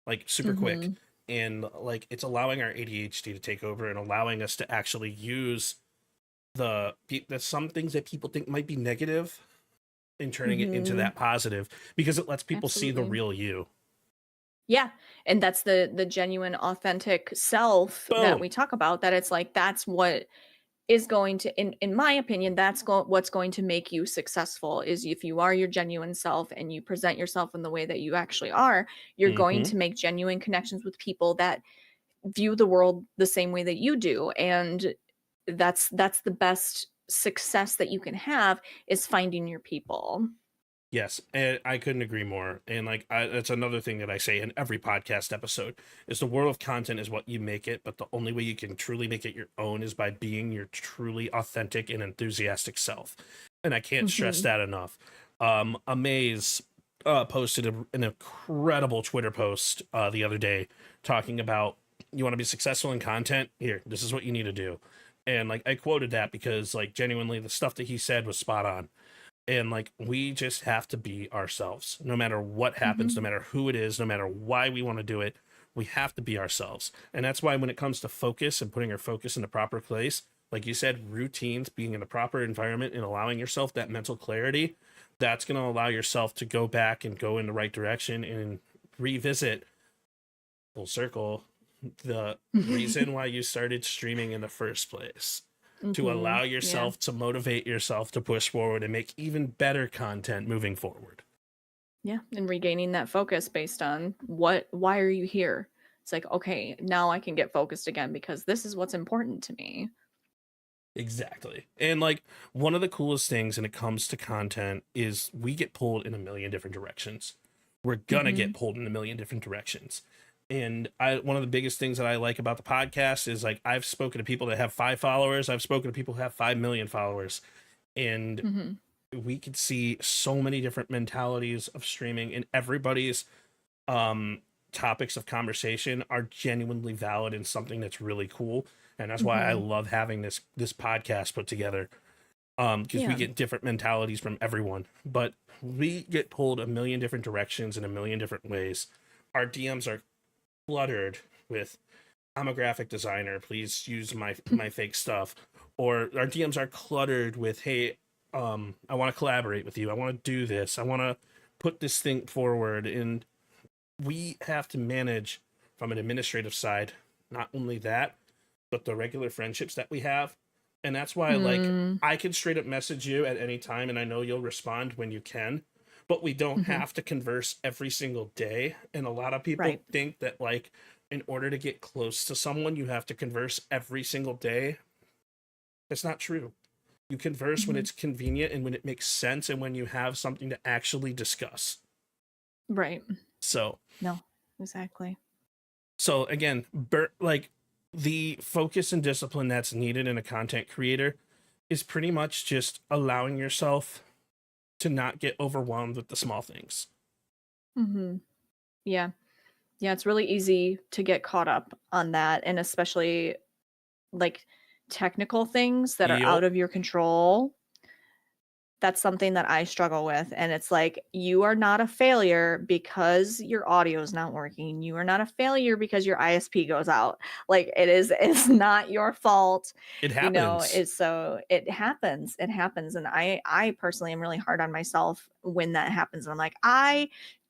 like super quick. And like it's allowing our ADHD to take over and allowing us to actually use the some things that people think might be negative and turning it into that positive, because it lets people see the real you. Yeah. And that's the genuine, authentic self that we talk about, that it's like, that's what is going to, in my opinion, that's what's going to make you successful, is if you are your genuine self and you present yourself in the way that you actually are, you're going to make genuine connections with people that view the world the same way that you do, and that's the best success that you can have, is finding your people. Yes, and I couldn't agree more. And like, that's another thing that I say in every podcast episode is the world of content is what you make it, but the only way you can truly make it your own is by being your truly authentic and enthusiastic self. And I can't stress that enough. Amaze posted an incredible Twitter post the other day talking about, you want to be successful in content? Here, this is what you need to do. And like, I quoted that because like, genuinely the stuff that he said was spot on. And like, we just have to be ourselves, no matter what happens, no matter who it is, no matter why we want to do it, we have to be ourselves. And that's why when it comes to focus and putting your focus in the proper place, like you said, routines, being in the proper environment and allowing yourself that mental clarity, that's going to allow yourself to go back and go in the right direction and revisit, full circle, the reason why you started streaming in the first place. To allow yourself to motivate yourself to push forward and make even better content moving forward. Yeah, and regaining that focus based on why are you here? It's like, okay, now I can get focused again because this is what's important to me. Exactly. And like, one of the coolest things when it comes to content is we get pulled in a million different directions. We're gonna get pulled in a million different directions. And one of the biggest things that I like about the podcast is like, I've spoken to people that have 5 followers. I've spoken to people who have 5 million followers, and we could see so many different mentalities of streaming, and everybody's topics of conversation are genuinely valid and something that's really cool. And that's why I love having this podcast put together. Because we get different mentalities from everyone, but we get pulled a million different directions in a million different ways. Our DMs are cluttered with, I'm a graphic designer, please use my fake stuff. Or our DMs are cluttered with, hey, I want to collaborate with you, I want to do this, I want to put this thing forward. And we have to manage from an administrative side, not only that, but the regular friendships that we have. And that's why like, I can straight up message you at any time and I know you'll respond when you can, but we don't have to converse every single day. And a lot of people think that like, in order to get close to someone, you have to converse every single day. That's not true. You converse when it's convenient and when it makes sense and when you have something to actually discuss. Right. So. No, exactly. So again, like the focus and discipline that's needed in a content creator is pretty much just allowing yourself to not get overwhelmed with the small things. Yeah. Yeah, it's really easy to get caught up on that, and especially like technical things that are out of your control. That's something that I struggle with. And it's like, you are not a failure because your audio is not working. You are not a failure because your ISP goes out. Like, it's not your fault. It happens. So it happens. It happens. And I personally am really hard on myself when that happens. I'm like,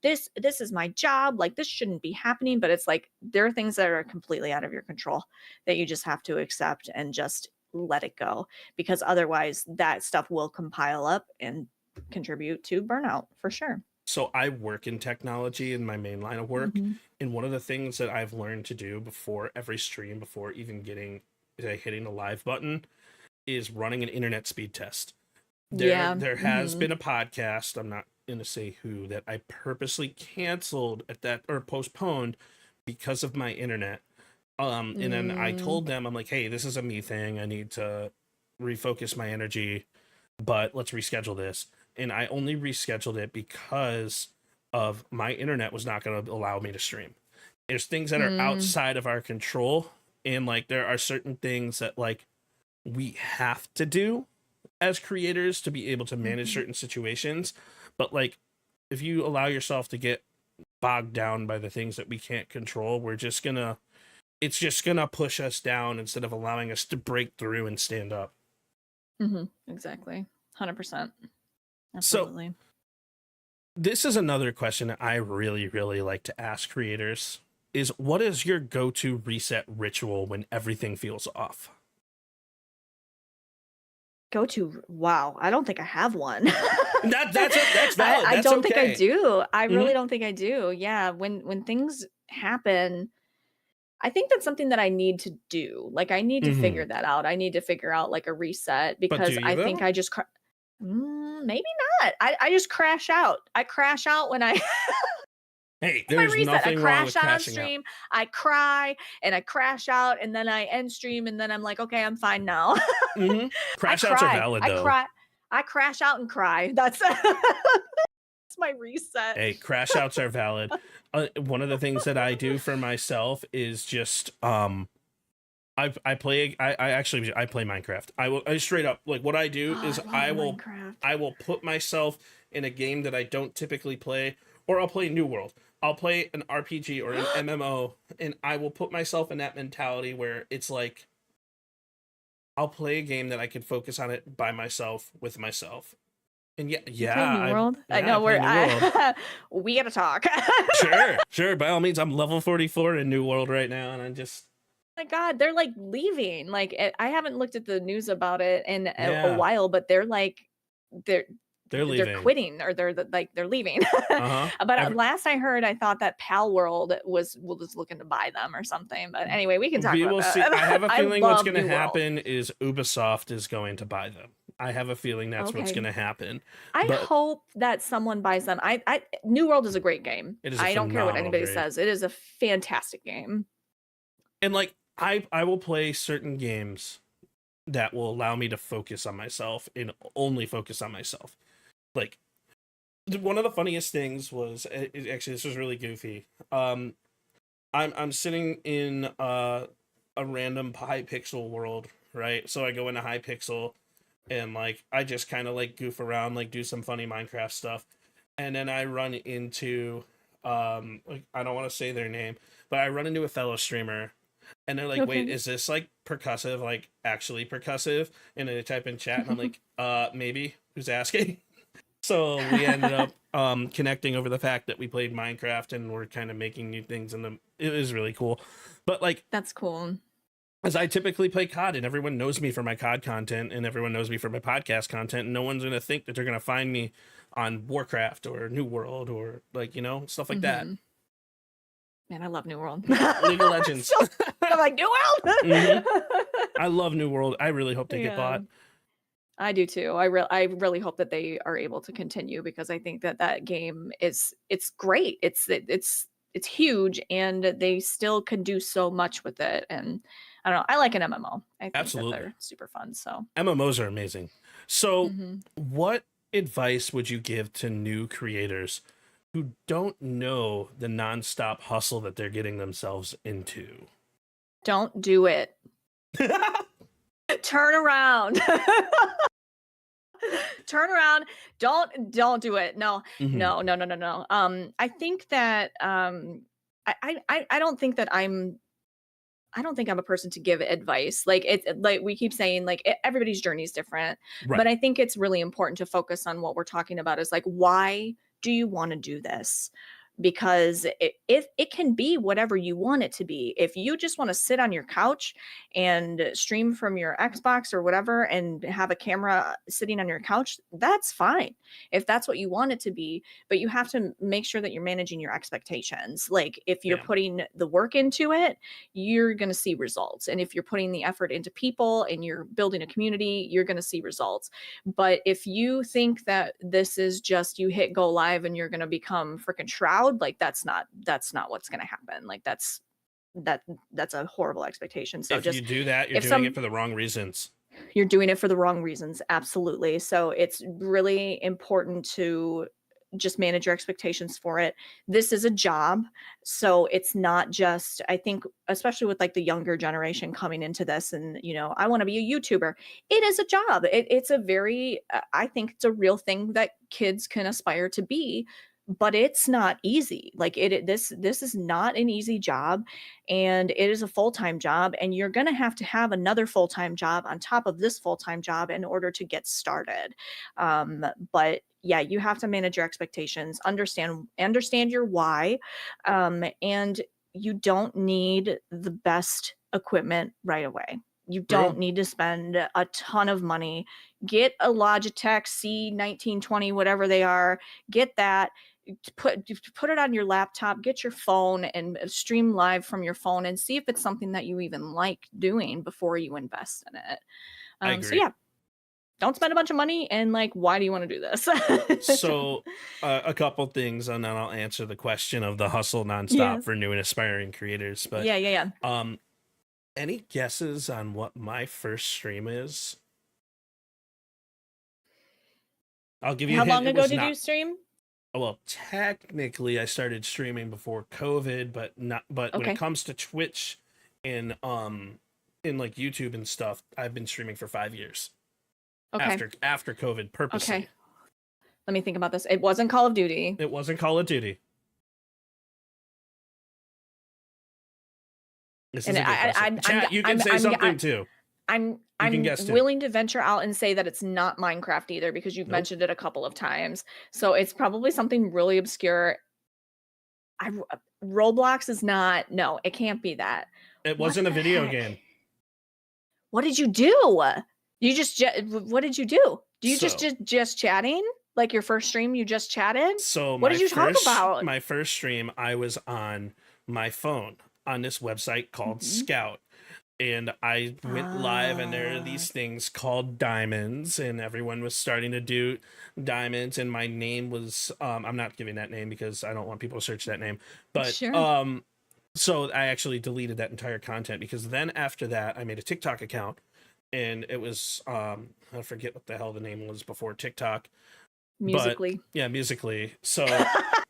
this is my job. Like, this shouldn't be happening. But it's like, there are things that are completely out of your control that you just have to accept and just let it go, because otherwise that stuff will compile up and contribute to burnout for sure. So I work in technology in my main line of work. And one of the things that I've learned to do before every stream, before even hitting the live button, is running an internet speed test. There has been a podcast, I'm not going to say who, that I purposely canceled or postponed because of my internet. And then I told them, I'm like, hey, this is a me thing. I need to refocus my energy, but let's reschedule this. And I only rescheduled it because of my internet was not going to allow me to stream. There's things that are outside of our control. And like, there are certain things that like we have to do as creators to be able to manage certain situations. But like, if you allow yourself to get bogged down by the things that we can't control, it's just gonna push us down instead of allowing us to break through and stand up. Exactly. 100%. Absolutely. So this is another question that I really, really like to ask creators is, what is your go-to reset ritual when everything feels off? Wow, I don't think I have one. That's valid. I don't think I do. I really don't think I do. Yeah, when things happen, I think that's something that I need to do. Like, I need to figure that out. I need to figure out like a reset because I think I just maybe not. I just crash out. I crash out when I Hey, my there's reset. I nothing wrong with crash out on crashing out. stream. I cry and I crash out, and then I end stream, and then I'm like, okay, I'm fine now. Crash outs are valid though. I crash out and cry. That's that's my reset. Hey, crash outs are valid. One of the things that I do for myself is just I play Minecraft. I straight up, like, what I do is I will put myself in a game that I don't typically play, or I'll play New World. I'll play an RPG or an MMO, and I will put myself in that mentality where it's like I'll play a game that I can focus on it by myself with myself. And New World. I know we gotta talk. Sure. By all means, I'm level 44 in New World right now, and I'm just. My God, they're like leaving. Like, I haven't looked at the news about it in a while, but they're like they're leaving. They're quitting, or they're leaving. But last I heard, I thought that Pal World was looking to buy them or something. But anyway, we can talk about that. See. I have a feeling what's going to happen is Ubisoft is going to buy them. I have a feeling that's what's going to happen. I hope that someone buys them. New World is a great game. I don't care what anybody says. It is a fantastic game. And like, I will play certain games that will allow me to focus on myself and only focus on myself. Like, one of the funniest things was, actually, this was really goofy. I'm sitting in a random Hypixel world, right? So I go into Hypixel and like I just kind of like goof around, like do some funny Minecraft stuff, and then I run into like, I don't want to say their name, but I run into a fellow streamer. And they're like, wait, is this like percussive, like actually percussive? And then they type in chat, and I'm like, maybe. Who's asking? So we ended up connecting over the fact that we played Minecraft and we're kind of making new things, and it was really cool. But like, that's cool. As I typically play COD, and everyone knows me for my COD content, and everyone knows me for my podcast content, and no one's gonna think that they're gonna find me on Warcraft or New World or like, stuff like that. Man, I love New World. League of Legends. I'm like, New World. I love New World. I really hope they get bought. I do too. I really hope that they are able to continue, because I think that game it's great. It's huge, and they still can do so much with it. And I don't know. I like an MMO. I think that they're super fun. So MMOs are amazing. So what advice would you give to new creators who don't know the nonstop hustle that they're getting themselves into? Don't do it. Turn around. Turn around. Don't do it. No. No. I think that I don't think that I'm a person to give advice. Like, it's like we keep saying, like, everybody's journey is different. Right. But I think it's really important to focus on what we're talking about is like, why do you want to do this? Because it can be whatever you want it to be. If you just want to sit on your couch and stream from your Xbox or whatever and have a camera sitting on your couch, that's fine if that's what you want it to be. But you have to make sure that you're managing your expectations. Like, if you're putting the work into it, you're going to see results. And if you're putting the effort into people and you're building a community, you're going to see results. But if you think that this is just you hit go live and you're going to become freaking Shroud, like, that's not what's going to happen. Like, that's a horrible expectation. So if you do that, you're doing it for the wrong reasons. You're doing it for the wrong reasons. Absolutely. So it's really important to just manage your expectations for it. This is a job. So it's not just, I think, especially with like the younger generation coming into this and, I want to be a YouTuber. It is a job. It's a very, I think it's a real thing that kids can aspire to be. But it's not easy. Like, this is not an easy job, and it is a full-time job, and you're going to have another full-time job on top of this full-time job in order to get started. But yeah, you have to manage your expectations, understand your why, and you don't need the best equipment right away. You don't need to spend a ton of money. Get a Logitech C1920, whatever they are. Get that. put it on your laptop, get your phone and stream live from your phone and see if it's something that you even like doing before you invest in it. I agree. So yeah, don't spend a bunch of money and like, why do you want to do this? So a couple things, and then I'll answer the question of the hustle nonstop for new and aspiring creators. But yeah. Any guesses on what my first stream is? I'll give you How a hint. long ago did you stream? Well, technically I started streaming before COVID, but when it comes to Twitch and in like YouTube and stuff, I've been streaming for 5 years. Okay. After COVID, purposely. Okay. Let me think about this. It wasn't Call of Duty. It wasn't Call of Duty. This is Chat, you can say something too. I'm willing to venture out and say that it's not Minecraft either, because you've mentioned it a couple of times. So it's probably something really obscure. Roblox is not. No, it can't be that. It wasn't a video game. What did you do? What did you do? Do you just chatting? Like your first stream, you just chatted? So what did you talk about? My first stream, I was on my phone on this website called Scout. And I went live, and there are these things called diamonds, and everyone was starting to do diamonds, and my name was I'm not giving that name because I don't want people to search that name. But so I actually deleted that entire content, because then after that I made a TikTok account, and it was I forget what the hell the name was before TikTok. Musically. Musically. So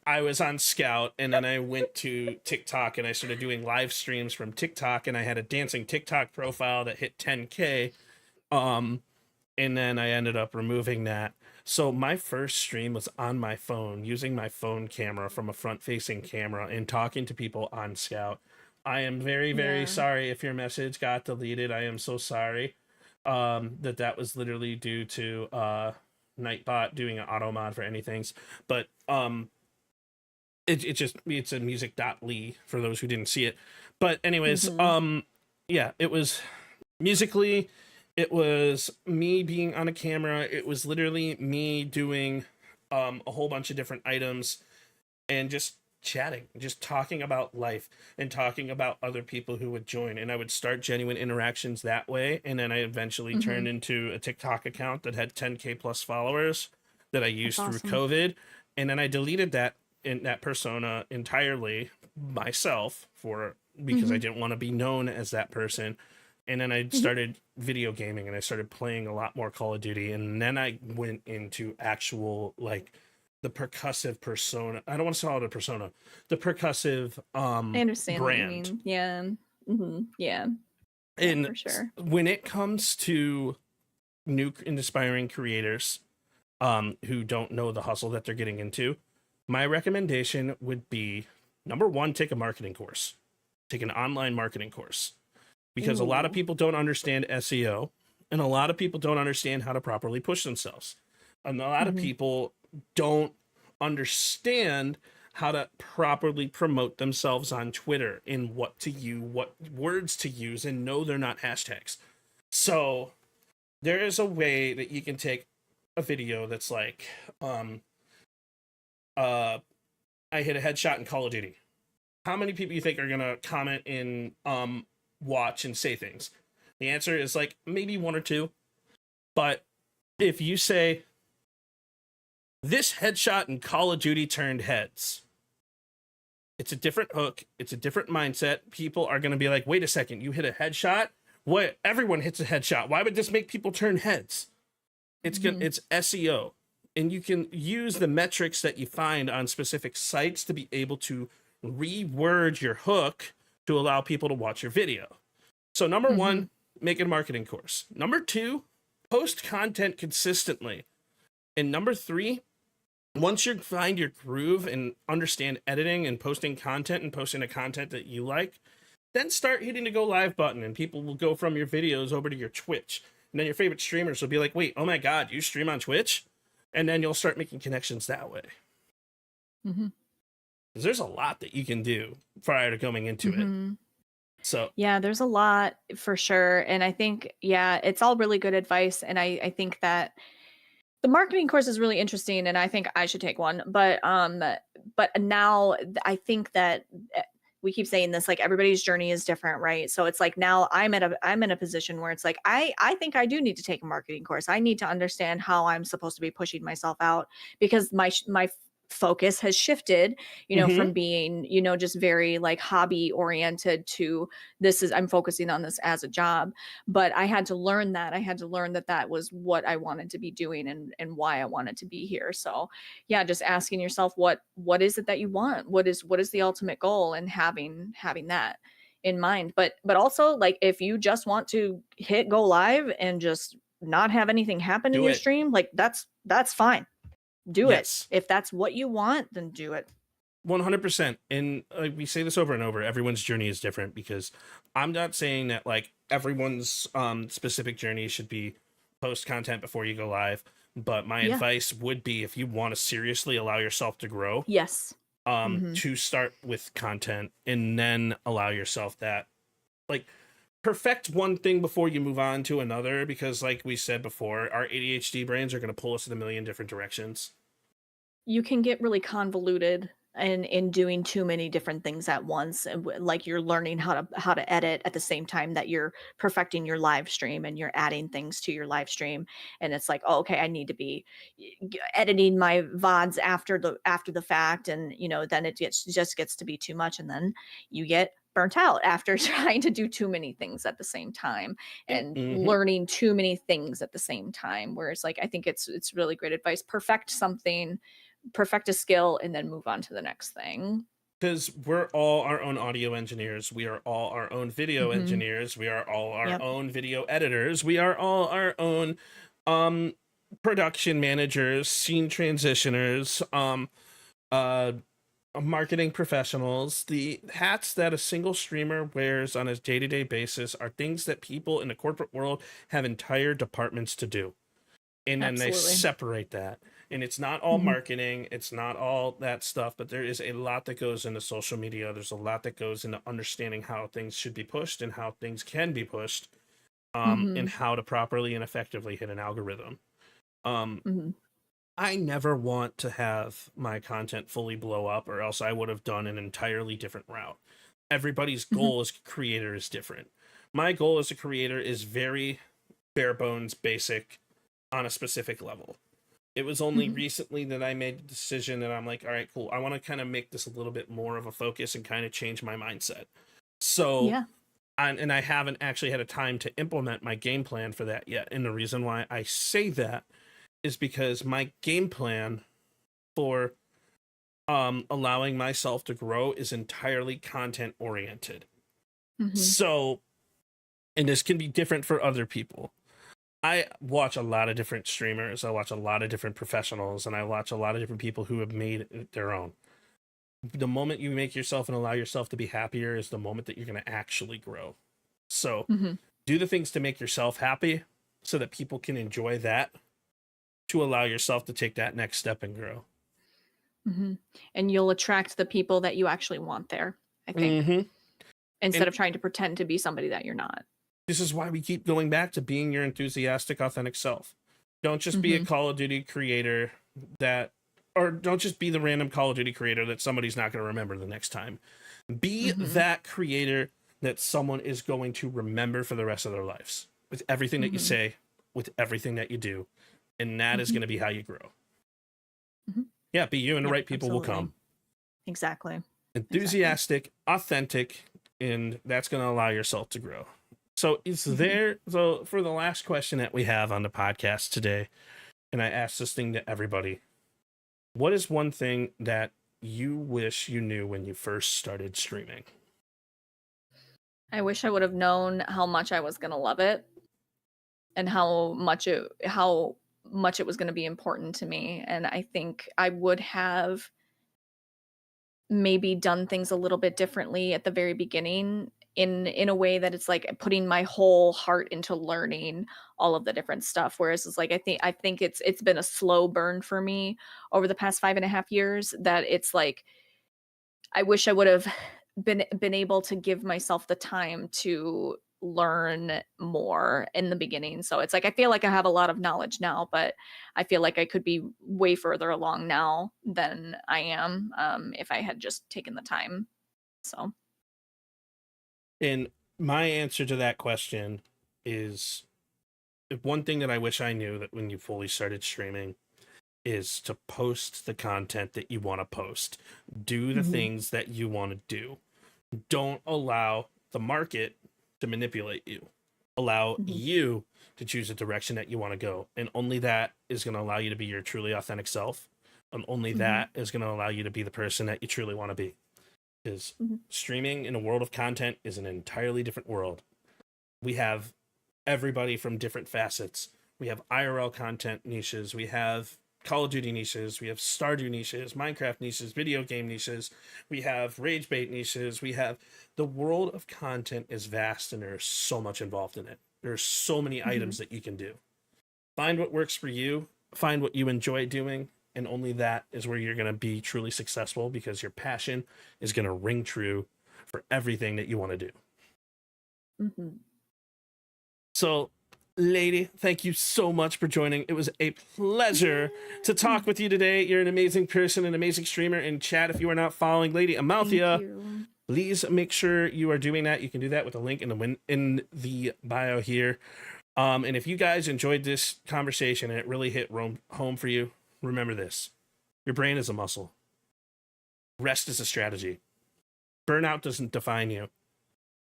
I was on Scout, and then I went to TikTok, and I started doing live streams from TikTok, and I had a dancing TikTok profile that hit 10K. And then I ended up removing that. So my first stream was on my phone, using my phone camera from a front-facing camera and talking to people on Scout. I am very, very sorry if your message got deleted. I am so sorry. That was literally due to Nightbot doing an auto mod for anything. But it's a music.ly for those who didn't see it. But anyways, it was Musically, it was me being on a camera. It was literally me doing a whole bunch of different items and just chatting, just talking about life and talking about other people who would join. And I would start genuine interactions that way. And then I eventually turned into a TikTok account that had 10K plus followers that I used through COVID. And then I deleted that persona entirely myself because I didn't want to be known as that person. And then I started video gaming, and I started playing a lot more Call of Duty. And then I went into actual, like, the percussive persona. I don't want to call it a persona. The percussive I understand brand. What you mean. Yeah. Yeah. And for sure. When it comes to new and aspiring creators who don't know the hustle that they're getting into, my recommendation would be, number one, take a marketing course. Take an online marketing course. Because a lot of people don't understand SEO, and a lot of people don't understand how to properly push themselves. And a lot of people don't understand how to properly promote themselves on Twitter and what to use, what words to use, and no, they're not hashtags. So there is a way that you can take a video that's like, I hit a headshot in Call of Duty. How many people you think are going to comment in watch and say things? The answer is like maybe one or two. But if you say, this headshot in Call of Duty turned heads, it's a different hook, it's a different mindset. People are going to be like, wait a second, you hit a headshot? What? Everyone hits a headshot. Why would this make people turn heads? It's it's SEO, and you can use the metrics that you find on specific sites to be able to reword your hook to allow people to watch your video. So number one, make a marketing course. Number two, post content consistently. And number three, once you find your groove and understand editing and posting content and posting the content that you like, then start hitting the go live button, and people will go from your videos over to your Twitch. And then your favorite streamers will be like, wait, oh my God, you stream on Twitch? And then you'll start making connections that way. There's a lot that you can do prior to going into it. So yeah, there's a lot for sure. And I think, it's all really good advice. And I think that The marketing course is really interesting, and I think I should take one. But now I think that we keep saying this, like everybody's journey is different, right? So it's like now I'm in a position where it's like I think I do need to take a marketing course. I need to understand how I'm supposed to be pushing myself out, because my focus has shifted, Mm-hmm. from being, just very like hobby oriented to I'm focusing on this as a job. But I had to learn that. I had to learn that that was what I wanted to be doing, and why I wanted to be here. So yeah, just asking yourself what is it that you want? What is the ultimate goal, and having that in mind. But also, like, if you just want to hit go live and just not have anything happen in Do your it. stream, like that's fine. Do Yes. it. If that's what you want, then do it. 100%. And we say this over and over, everyone's journey is different, because I'm not saying that like everyone's specific journey should be post content before you go live, but my Yeah. advice would be, if you want to seriously allow yourself to grow, Yes. Mhm. to start with content, and then allow yourself that, like, perfect one thing before you move on to another, because like we said before, our ADHD brains are going to pull us in a million different directions. You can get really convoluted in doing too many different things at once, and like you're learning how to edit at the same time that you're perfecting your live stream, and you're adding things to your live stream. And it's like, oh, okay, I need to be editing my VODs after the fact, and then it just gets to be too much, and then you get burnt out after trying to do too many things at the same time, and Mhm. learning too many things at the same time. Whereas, like, I think it's really great advice. Perfect a skill, and then move on to the next thing. Because we're all our own audio engineers, we are all our own video Mhm. engineers, we are all our Yep. own video editors, we are all our own production managers, scene transitioners, uh marketing professionals. The hats that a single streamer wears on a day-to-day basis are things that people in the corporate world have entire departments to do, and then they Absolutely. separate that. And it's not all Mhm. marketing, it's not all that stuff, but there is a lot that goes into social media. There's a lot that goes into understanding how things should be pushed and how things can be pushed, and Mhm. how to properly and effectively hit an algorithm. um Mhm. I never want to have my content fully blow up, or else I would have done an entirely different route. Everybody's Mhm. goal as a creator is different. My goal as a creator is very bare bones, basic, on a specific level. It was only Mhm. recently that I made the decision that I'm like, all right, cool, I want to kind of make this a little bit more of a focus and kind of change my mindset. So, Yeah. and I haven't actually had a time to implement my game plan for that yet. And the reason why I say that is because my game plan for allowing myself to grow is entirely content oriented. Mhm. So, and this can be different for other people. I watch a lot of different streamers, I watch a lot of different professionals, and I watch a lot of different people who have made it their own. The moment you make yourself and allow yourself to be happier is the moment that you're going to actually grow. So, Mhm. do the things to make yourself happy so that people can enjoy that, to allow yourself to take that next step and grow. Mhm. And you'll attract the people that you actually want there, I think, Mm-hmm. instead And of trying to pretend to be somebody that you're not. this is why we keep going back to being your enthusiastic, authentic self. Don't just be a Mhm. Call of Duty creator or don't just be the random Call of Duty creator that somebody's not going to remember the next time. Be Mhm. that creator that someone is going to remember for the rest of their lives, with everything that you Mhm. say, with everything that you do. And that is Mhm. going to be how you grow. Mhm. Yeah, be you, and the Yep, right people will absolutely. come. Exactly. Enthusiastic, authentic, and that's going to allow yourself to grow. So so for the last question that we have on the podcast today, and I asked this thing to everybody, what is one thing that you wish you knew when you first started streaming? I wish I would have known how much I was going to love it, and how much it was going to be important to me. And I think I would have maybe done things a little bit differently at the very beginning, in a way that it's like putting my whole heart into learning all of the different stuff. Whereas it's like I think it's been a slow burn for me over the past 5.5 years, that it's like I wish I would have been able to give myself the time to learn more in the beginning. So it's like I feel like I have a lot of knowledge now, but I feel like I could be way further along now than I am if I had just taken the time. So. And my answer to that question is one thing that I wish I knew that when you fully started streaming is to post the content that you want to post. Do the things that you want to do. Don't allow the market to manipulate you. Allow you to choose a direction that you want to go. And only that is going to allow you to be your truly authentic self. And only that is going to allow you to be the person that you truly want to be. Because streaming in a world of content is an entirely different world. We have everybody from different facets. We have IRL content niches. We have Call of Duty niches, we have Stardew niches, Minecraft niches, video game niches, we have rage bait niches, we have the world of content is vast and there's so much involved in it. There are so many items that you can do. Find what works for you, find what you enjoy doing, and only that is where you're going to be truly successful because your passion is going to ring true for everything that you want to do. So, lady, thank you so much for joining. It was a pleasure to talk with you today. You're an amazing person, an amazing streamer. In chat, if you are not following Lady Amalthea, please make sure you are doing that. You can do that with a link in the bio here. And if you guys enjoyed this conversation and it really hit home for you, remember this. Your brain is a muscle. Rest is a strategy. Burnout doesn't define you,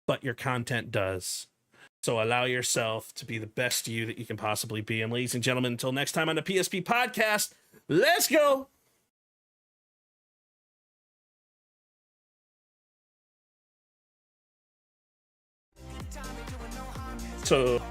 but your content does. So allow yourself to be the best you that you can possibly be. And ladies and gentlemen, until next time on the PSP Podcast, let's go! So...